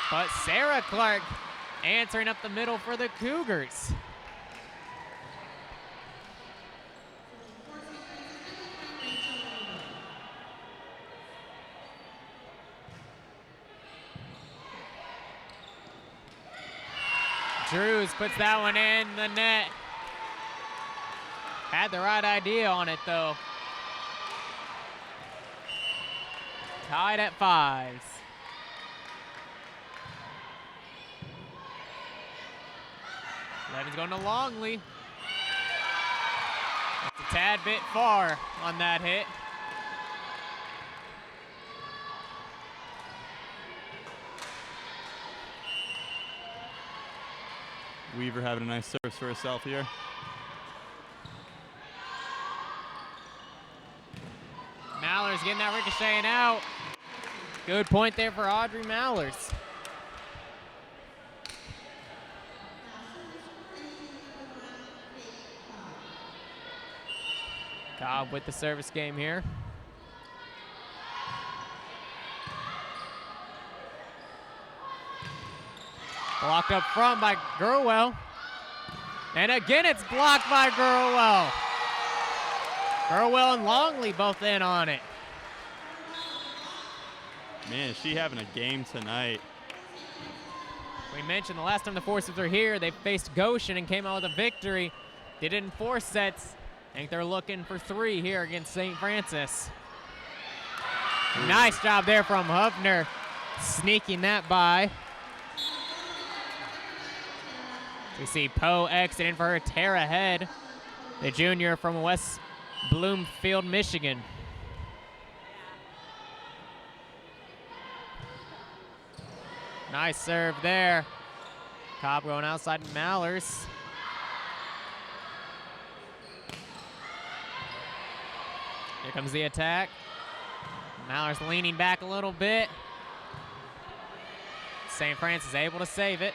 But Sarah Clark answering up the middle for the Cougars. Drews puts that one in the net. Had the right idea on it, though. Tied at 5s. Levin's going to Longley. That's a tad bit far on that hit. Weaver having a nice service for herself here. Mallers getting that ricocheting out. Good point there for Audrey Mallers. Cobb with the service game here. Blocked up front by Gurwell. And again, it's blocked by Gurwell. Gurwell and Longley both in on it. Man, is she having a game tonight. We mentioned the last time the Forces were here, they faced Goshen and came out with a victory. Did it in 4 sets. I think they're looking for 3 here against St. Francis. Nice job there from Hubner, sneaking that by. We see Poe exiting for her Tara Head, the junior from West Bloomfield, Michigan. Nice serve there. Cobb going outside Mallers. Here comes the attack. Mallers leaning back a little bit. St. Francis able to save it.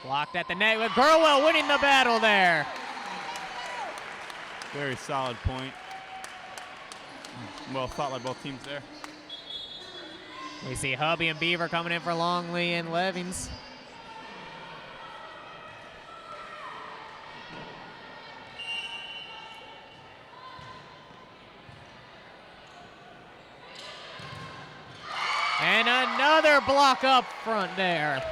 Blocked at the net with Gurwell winning the battle there. Very solid point. Well thought by both teams there. We see Hubby and Beaver coming in for Longley and Levings. And another block up front there.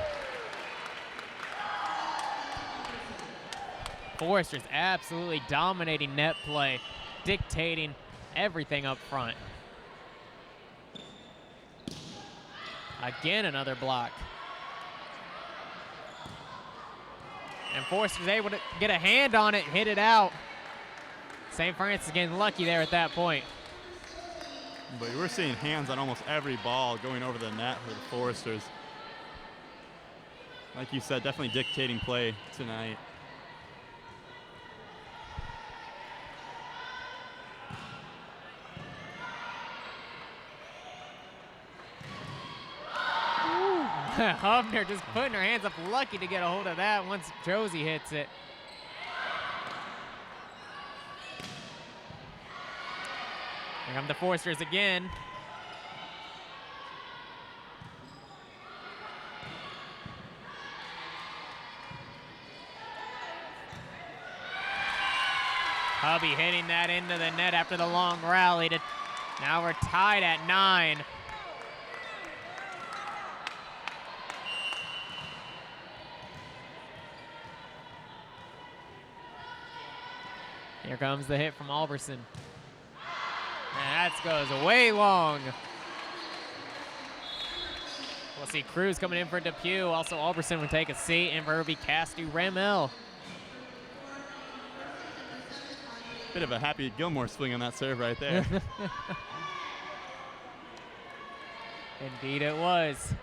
Forrester's absolutely dominating net play, dictating everything up front. Again, another block. And Forrester's able to get a hand on it, hit it out. St. Francis getting lucky there at that point. But we're seeing hands on almost every ball going over the net for the Foresters. Like you said, definitely dictating play tonight. Hubner just putting her hands up, lucky to get a hold of that once Josie hits it. Here come the Foresters again. Hubby hitting that into the net after the long rally. Now we're tied at 9. Here comes the hit from Alberson. And that goes way long. We'll see Cruz coming in for Depew. Also, Alberson will take a seat, and for Irby Castu Ramel. Bit of a Happy Gilmore swing on that serve right there. Indeed it was.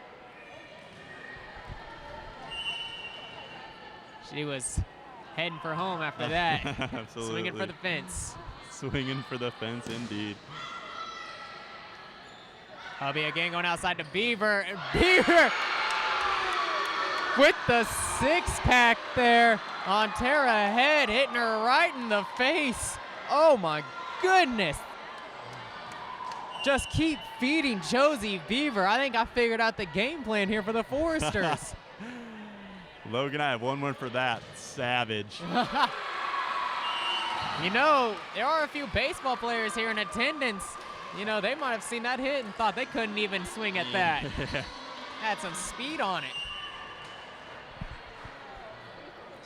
She was heading for home after that. Absolutely. Swinging for the fence. Swinging for the fence, indeed. Hubby again going outside to Beaver. And Beaver with the 6-pack there on Tara Head, hitting her right in the face. Oh my goodness. Just keep feeding Josie Beaver. I think I figured out the game plan here for the Foresters. Logan, I have one more for that. Savage. You know, there are a few baseball players here in attendance. You know, they might have seen that hit and thought they couldn't even swing at that. Had some speed on it.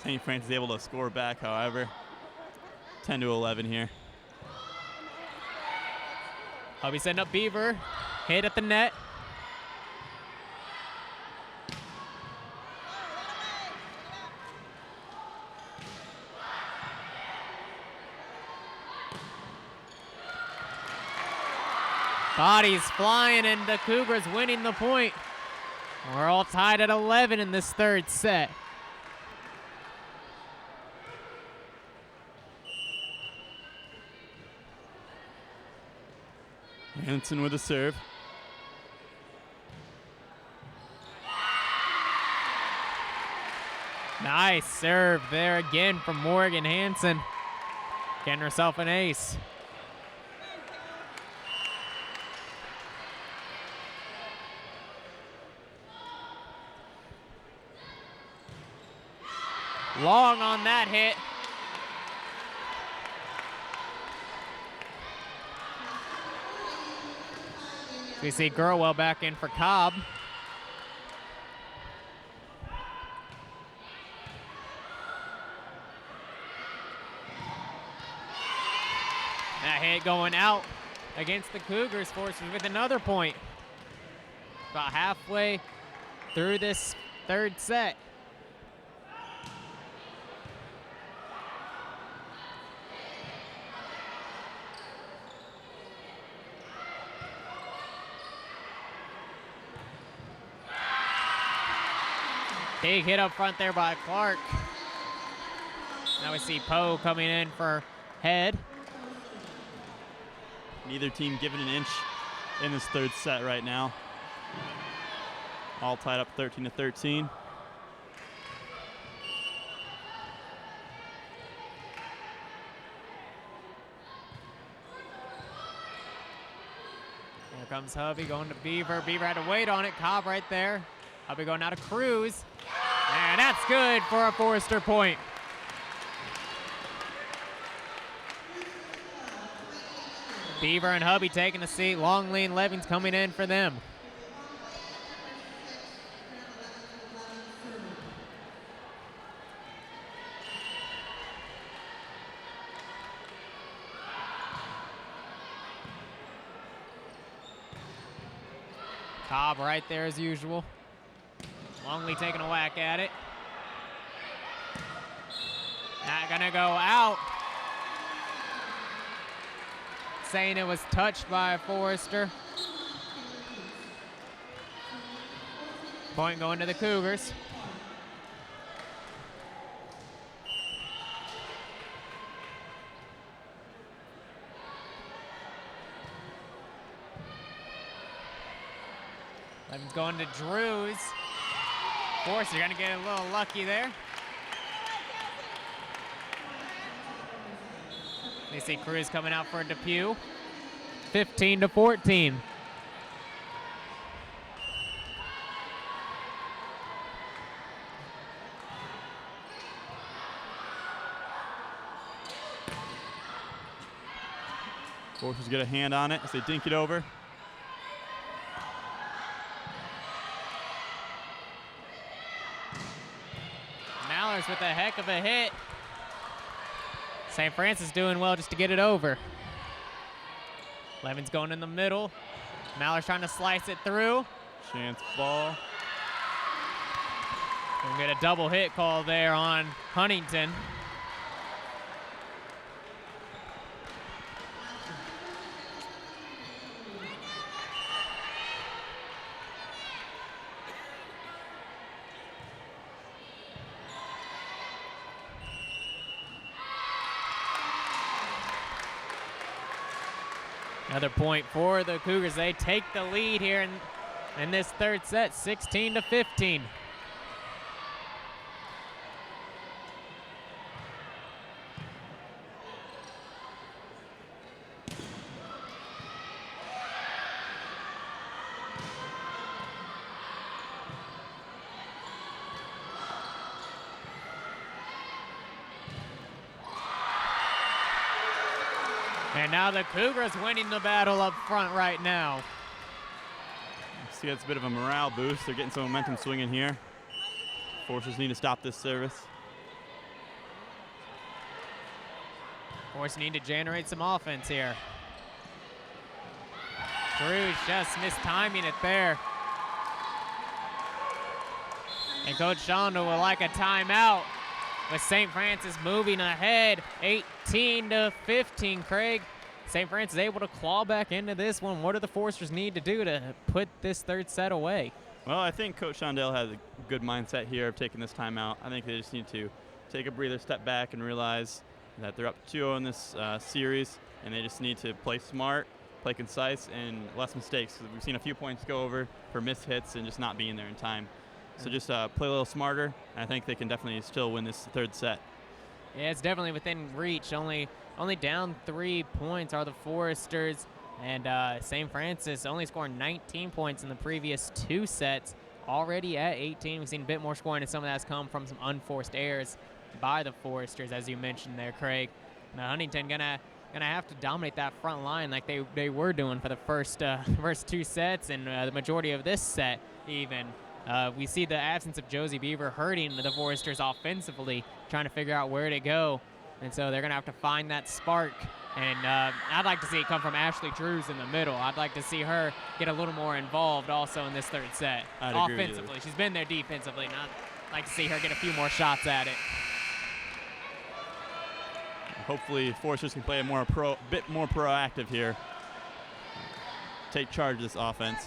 St. Francis able to score back, however. 10-11 here. Hubby setting up Beaver. Hit at the net. Bodies flying, and the Cougars winning the point. We're all tied at 11 in this third set. Hansen with a serve. Nice serve there again from Morgan Hansen. Getting herself an ace. Long on that hit. We see Gurwell back in for Cobb. That hit going out against the Cougars, forces with another point. About halfway through this third set. Big hit up front there by Clark. Now we see Poe coming in for head. Neither team giving an inch in this third set right now. All tied up 13-13. Here comes Hubby going to Beaver. Beaver had to wait on it. Cobb right there. Hubby going out of Cruz. And that's good for a Forrester point. Beaver and Hubby taking a seat. Longley and Levings coming in for them. Cobb right there as usual. Longley taking a whack at it. Not gonna go out. Saying it was touched by Forrester. Point going to the Cougars. Levin's going to Drews. Forrester gonna get a little lucky there. They see Cruz coming out for Depew. 15-14. Forces get a hand on it as they dink it over. Mallers with a heck of a hit. St. Francis doing well just to get it over. Levin's going in the middle. Mallers trying to slice it through. Chance ball. We'll get a double hit call there on Huntington. Another point for the Cougars. They take the lead here in this third set, 16-15. And now the Cougars winning the battle up front right now. See, that's a bit of a morale boost. They're getting some momentum swinging here. Forces need to stop this service. Forces need to generate some offense here. Cruz just mistiming it there. And Coach Shondo would like a timeout with St. Francis moving ahead 18-15, Craig. St. Francis able to claw back into this one. What do the Foresters need to do to put this third set away? Well, I think Coach Shondell has a good mindset here of taking this timeout. I think they just need to take a breather, step back, and realize that they're up 2-0 in this series, and they just need to play smart, play concise and less mistakes. We've seen a few points go over for missed hits and just not being there in time. So just play a little smarter, and I think they can definitely still win this third set. Yeah, it's definitely within reach. Only down 3 points are the Foresters, and St. Francis only scoring 19 points in the previous 2 sets. Already at 18, we've seen a bit more scoring, and some of that's come from some unforced errors by the Foresters, as you mentioned there, Craig. Now Huntington gonna have to dominate that front line like they were doing for the first 2 sets and the majority of this set even. We see the absence of Josie Beaver hurting the Foresters offensively, trying to figure out where to go. And so they're going to have to find that spark. And I'd like to see it come from Ashley Drews in the middle. I'd like to see her get a little more involved also in this third set. I'd agree with you. Offensively. She's been there defensively. And I'd like to see her get a few more shots at it. Hopefully Foresters can play a bit more proactive here. Take charge of this offense.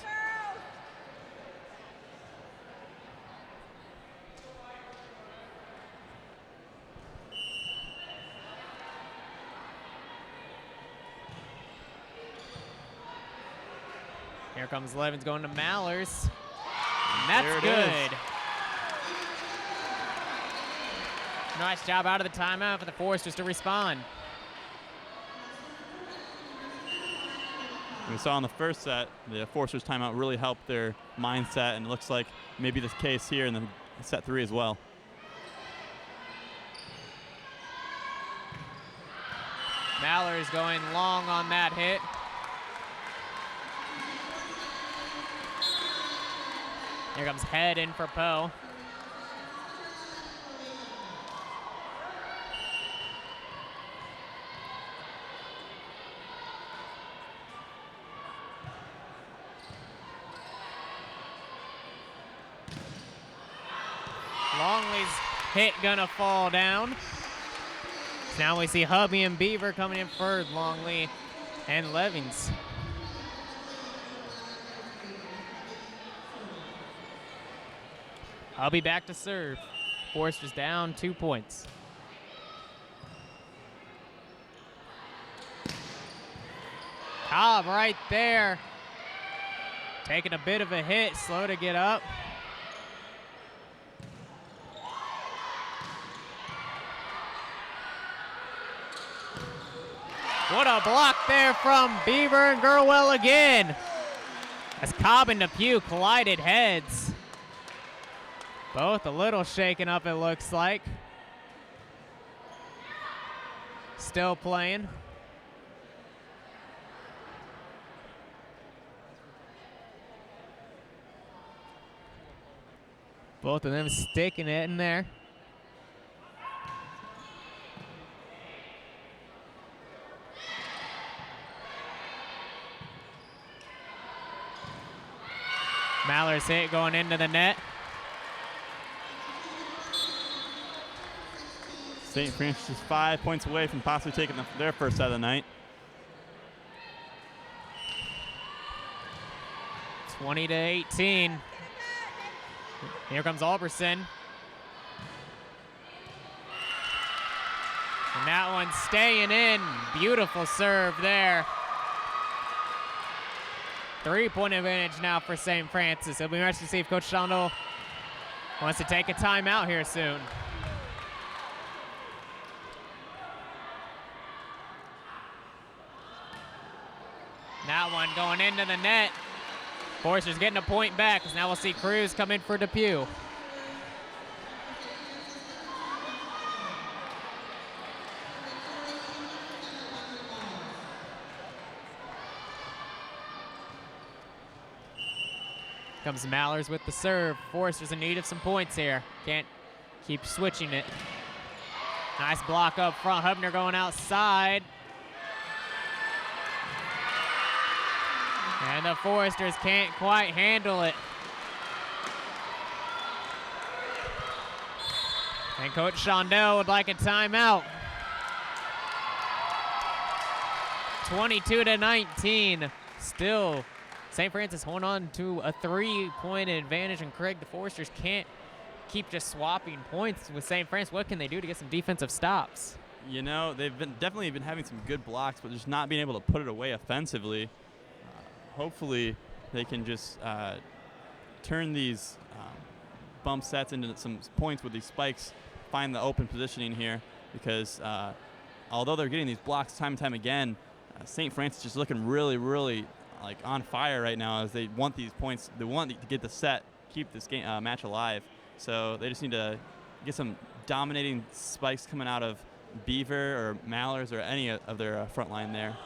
Here comes Levins going to Mallers. And that's good. Nice job out of the timeout for the Foresters to respond. We saw in the first set, the Foresters timeout really helped their mindset, and it looks like maybe this case here in the set 3 as well. Mallers going long on that hit. Here comes Head in for Poe. Longley's hit gonna fall down. So now we see Hubby and Beaver coming in for Longley and Levins. Hubby back to serve. Foresters down 2 points. Cobb right there. Taking a bit of a hit, slow to get up. What a block there from Beaver and Gurwell again. As Cobb and Depew collided heads. Both a little shaken up, it looks like. Still playing. Both of them sticking it in there. Maller's hit going into the net. St. Francis is 5 points away from possibly taking their first set of the night. 20-18. Here comes Alberson. And that one's staying in. Beautiful serve there. 3-point advantage now for St. Francis. It'll be interesting to see if Coach Shondell wants to take a timeout here soon. That one going into the net. Foresters getting a point back, as now we'll see Cruz come in for Depew. Comes Mallers with the serve. Foresters in need of some points here. Can't keep switching it. Nice block up front. Hubner going outside. And the Foresters can't quite handle it. And Coach Shondell would like a timeout. 22-19. Still, St. Francis holding on to a 3-point advantage, and Craig, the Foresters can't keep just swapping points with St. Francis. What can they do to get some defensive stops? You know, they've definitely been having some good blocks, but just not being able to put it away offensively. hopefully they can just turn these bump sets into some points with these spikes, find the open positioning here, because although they're getting these blocks time and time again, St. Francis just looking really, really like on fire right now as they want these points. They want to get the set, keep this game match alive. So they just need to get some dominating spikes coming out of Beaver or Mallers or any of their front line there.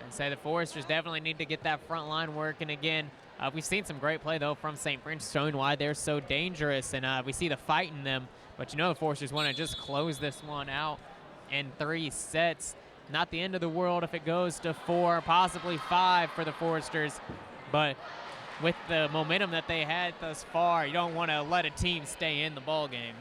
I'd say the Foresters definitely need to get that front line working again. We've seen some great play, though, from St. Francis, showing why they're so dangerous, and we see the fight in them. But you know the Foresters want to just close this one out in 3 sets. Not the end of the world if it goes to 4, possibly 5 for the Foresters. But with the momentum that they had thus far, you don't want to let a team stay in the ball game.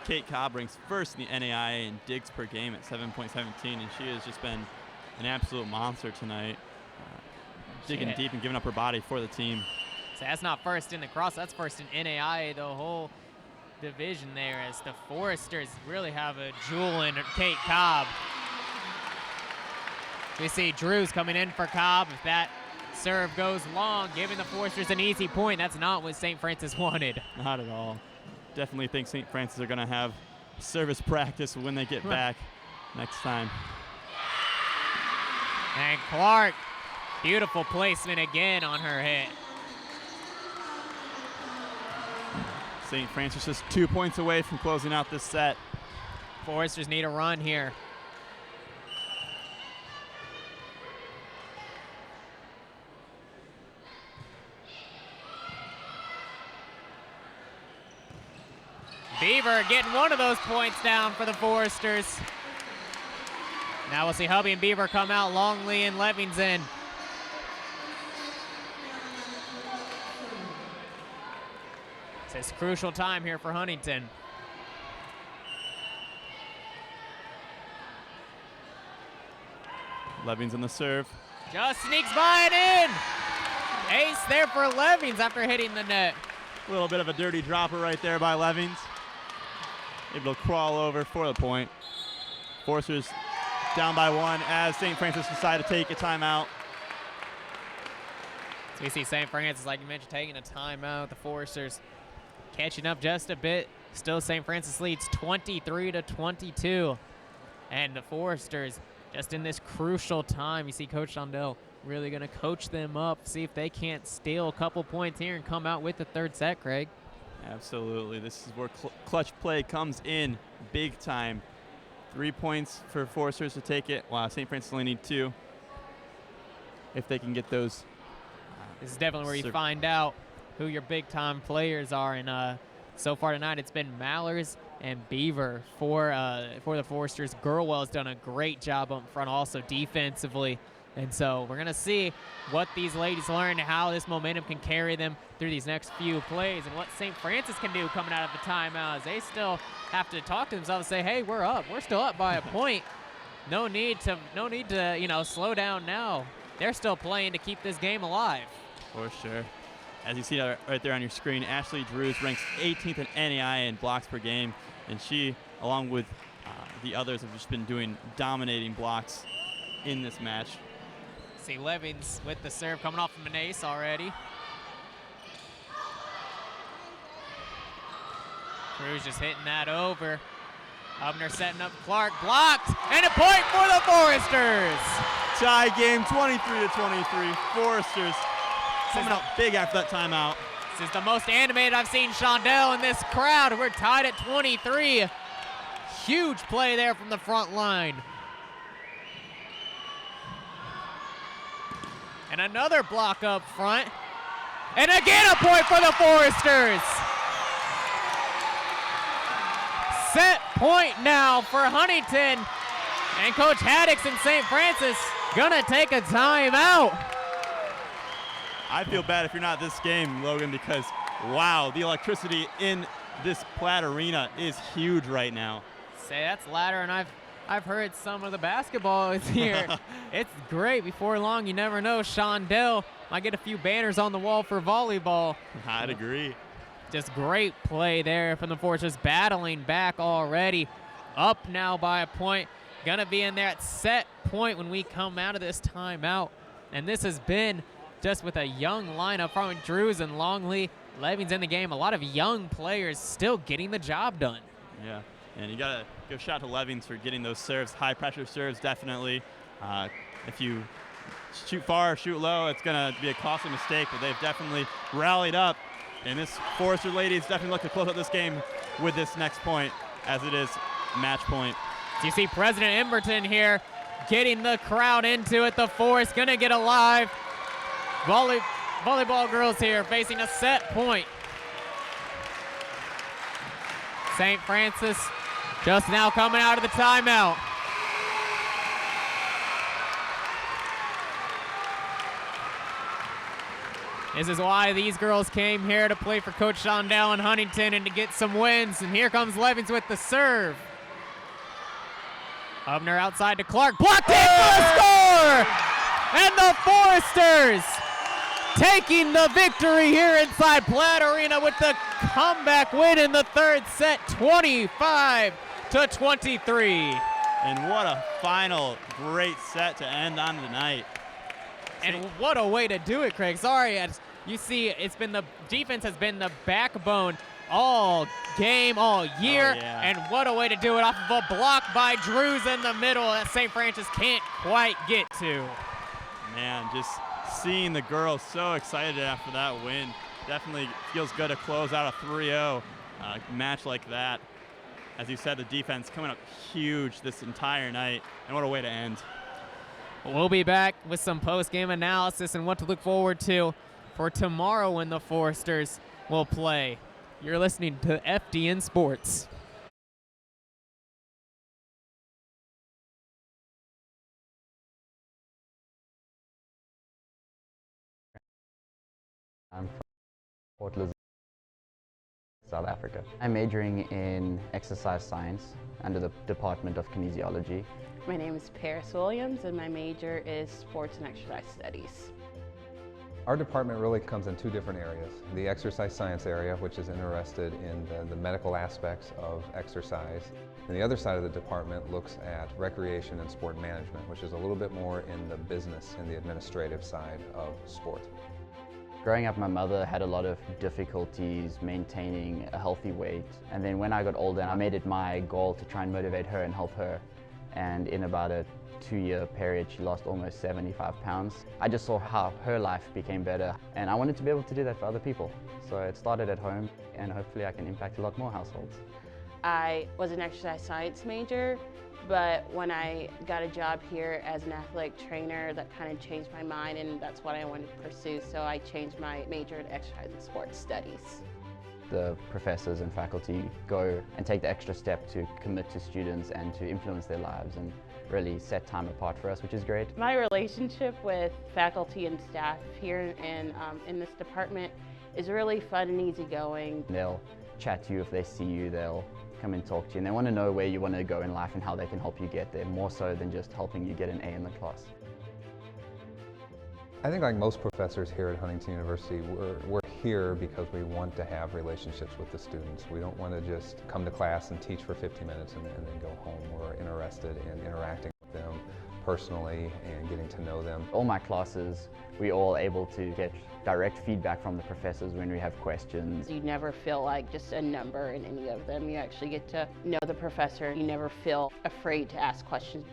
Kate Cobb ranks first in the NAIA in digs per game at 7.17, and she has just been an absolute monster tonight, digging deep and giving up her body for the team. So that's not first in the cross, that's first in NAIA, the whole division there, as the Foresters really have a jewel in Kate Cobb. We see Drews coming in for Cobb. If that serve goes long, giving the Foresters an easy point. That's not what St. Francis wanted. Not at all. Definitely think St. Francis are going to have service practice when they get back next time. And Clark, beautiful placement again on her hit. St. Francis just 2 points away from closing out this set. Foresters need a run here. Beaver getting one of those points down for the Foresters. Now we'll see Hubby and Beaver come out, Longley and Levington. It's a crucial time here for Huntington. Levings on the serve. Just sneaks by and in. Ace there for Levings after hitting the net. A little bit of a dirty dropper right there by Levings. Able to crawl over for the point. Foresters down by 1 as St. Francis decide to take a timeout. So we see St. Francis, like you mentioned, taking a timeout. The Foresters catching up just a bit. Still St. Francis leads 23-22. And the Foresters just in this crucial time. You see Coach Shondell really going to coach them up, see if they can't steal a couple points here and come out with the third set, Craig. Absolutely. This is where clutch play comes in big time. 3 points for Foresters to take it. Wow, St. Francis only need 2. If they can get those. This is definitely where you find out who your big-time players are. And so far tonight, it's been Mallers and Beaver for the Foresters. Gurwell's done a great job up front also defensively. And so we're going to see what these ladies learn, how this momentum can carry them through these next few plays, and what St. Francis can do coming out of the timeout, as they still have to talk to themselves and say, hey, we're up. We're still up by a point. No need to slow down now. They're still playing to keep this game alive. For sure. As you see right there on your screen, Ashley Drews ranks 18th in NAIA in blocks per game, and she, along with the others, have just been doing dominating blocks in this match. See Levings with the serve coming off from an ace already. Cruz just hitting that over. Hubner setting up Clark, blocked, and a point for the Foresters. Tie game, 23-23. Foresters coming up big after that timeout. This is the most animated I've seen Shondell in this crowd. We're tied at 23. Huge play there from the front line. And another block up front. And again a point for the Foresters. Set point now for Huntington. And Coach Haddix and St. Francis gonna take a timeout. I feel bad if you're not this game, Logan, because wow, the electricity in this Platt Arena is huge right now. Say that's ladder, and I've heard some of the basketball is here. It's great. Before long, you never know. Shondell might get a few banners on the wall for volleyball. I'd agree. Just great play there from the Foresters, battling back already. Up now by a point. Gonna be in there at set point when we come out of this timeout. And this has been just with a young lineup from Drews and Longley. Leving's in the game. A lot of young players still getting the job done. Yeah, and you gotta give shout out to Levings for getting those serves, high pressure serves, definitely. If you shoot far or shoot low, it's gonna be a costly mistake, but they've definitely rallied up. And this Forester ladies definitely look to close out this game with this next point, as it is match point. So you see President Emberton here getting the crowd into it. The Forest gonna get alive. Volleyball girls here facing a set point. St. Francis just now coming out of the timeout. This is why these girls came here to play for Coach Shondell in Huntington and to get some wins. And here comes Levings with the serve. Hubner outside to Clark, blocked in for a score! And the Foresters taking the victory here inside Platt Arena with the comeback win in the third set, 25-23. And what a final great set to end on tonight. And what a way to do it, Craig. Sorry, as you see, it's been the defense has been the backbone all game, all year. Oh, yeah. And what a way to do it off of a block by Drews in the middle that St. Francis can't quite get to. Man, just seeing the girls so excited after that win definitely feels good to close out a 3-0 match like that. As you said, the defense coming up huge this entire night, and what a way to end. We'll be back with some post-game analysis and what to look forward to for tomorrow when the Foresters will play. You're listening to FDN Sports. I'm from Port Elizabeth, South Africa. I'm majoring in exercise science under the Department of Kinesiology. My name is Paris Williams and my major is sports and exercise studies. Our department really comes in two different areas. The exercise science area, which is interested in the medical aspects of exercise. And the other side of the department looks at recreation and sport management, which is a little bit more in the business and the administrative side of sport. Growing up, my mother had a lot of difficulties maintaining a healthy weight. And then when I got older, I made it my goal to try and motivate her and help her. And in about a 2-year period, she lost almost 75 pounds. I just saw how her life became better, and I wanted to be able to do that for other people. So it started at home, and hopefully I can impact a lot more households. I was an exercise science major, but when I got a job here as an athletic trainer, that kind of changed my mind, and that's what I wanted to pursue. So I changed my major to exercise and sports studies. The professors and faculty go and take the extra step to commit to students and to influence their lives and really set time apart for us, which is great. My relationship with faculty and staff here in this department is really fun and easygoing. They'll chat to you if they see you, they'll come and talk to you, and they want to know where you want to go in life and how they can help you get there, more so than just helping you get an A in the class. I think like most professors here at Huntington University, we're here because we want to have relationships with the students. We don't want to just come to class and teach for 50 minutes and then go home. We're interested in interacting with them personally and getting to know them. All my classes, we're all able to get direct feedback from the professors when we have questions. You never feel like just a number in any of them. You actually get to know the professor. You never feel afraid to ask questions.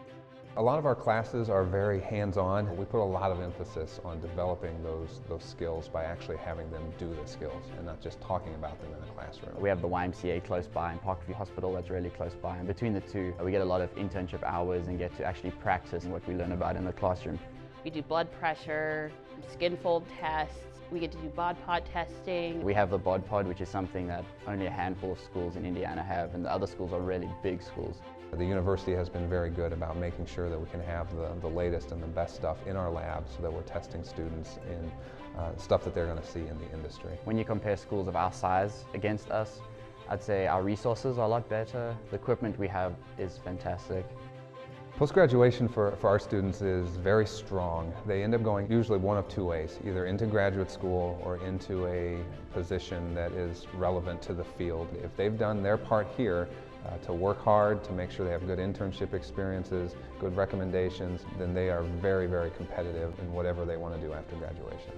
A lot of our classes are very hands-on. We put a lot of emphasis on developing those skills by actually having them do the skills and not just talking about them in the classroom. We have the YMCA close by and Parkview Hospital that's really close by, and between the two we get a lot of internship hours and get to actually practice what we learn about in the classroom. We do blood pressure, skin fold tests, we get to do bod pod testing. We have the bod pod, which is something that only a handful of schools in Indiana have, and the other schools are really big schools. The university has been very good about making sure that we can have the latest and the best stuff in our labs so that we're testing students in stuff that they're going to see in the industry. When you compare schools of our size against us, I'd say our resources are a lot better. The equipment we have is fantastic. Post-graduation for our students is very strong. They end up going usually one of two ways, either into graduate school or into a position that is relevant to the field. If they've done their part here to work hard, to make sure they have good internship experiences, good recommendations, then they are very, very competitive in whatever they want to do after graduation.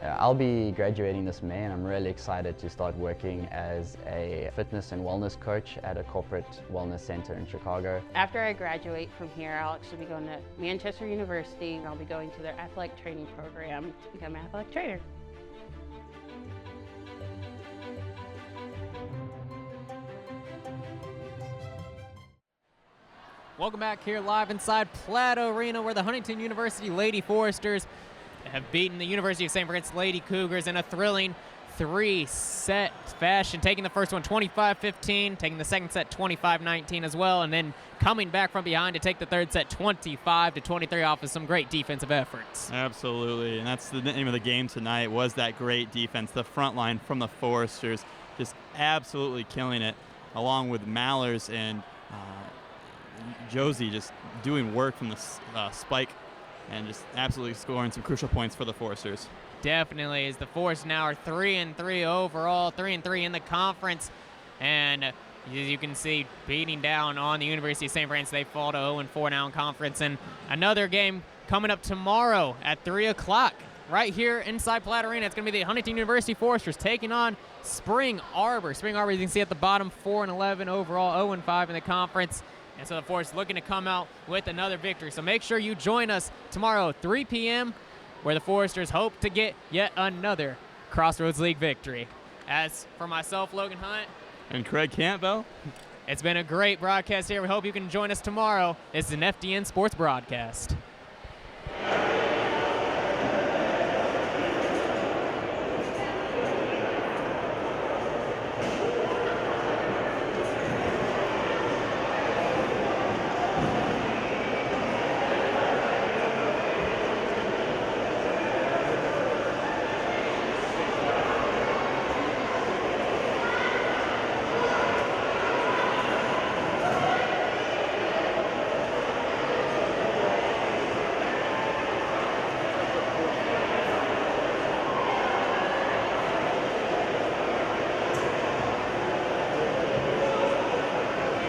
I'll be graduating this May, and I'm really excited to start working as a fitness and wellness coach at a corporate wellness center in Chicago. After I graduate from here, I'll actually be going to Manchester University, and I'll be going to their athletic training program to become an athletic trainer. Welcome back here live inside Platt Arena, where the Huntington University Lady Foresters have beaten the University of St. Francis Lady Cougars in a thrilling 3-set fashion, taking the first one 25-15, taking the second set 25-19 as well, and then coming back from behind to take the third set 25-23 off of some great defensive efforts. Absolutely, and that's the name of the game tonight, was that great defense. The front line from the Foresters just absolutely killing it, along with Mallers and Josie just doing work from the spike and just absolutely scoring some crucial points for the Foresters. Definitely, as the Foresters now are 3-3 overall, 3-3 in the conference, and as you can see, beating down on the University of St. Francis. They fall to 0-4 now in conference, and another game coming up tomorrow at 3 o'clock right here inside Platt Arena. It's going to be the Huntington University Foresters taking on Spring Arbor. Spring Arbor, you can see at the bottom, 4-11 overall, 0-5 in the conference. And so the Foresters looking to come out with another victory. So make sure you join us tomorrow, 3 p.m., where the Foresters hope to get yet another Crossroads League victory. As for myself, Logan Hunt. And Craig Campbell. It's been a great broadcast here. We hope you can join us tomorrow. This is an FDN Sports broadcast.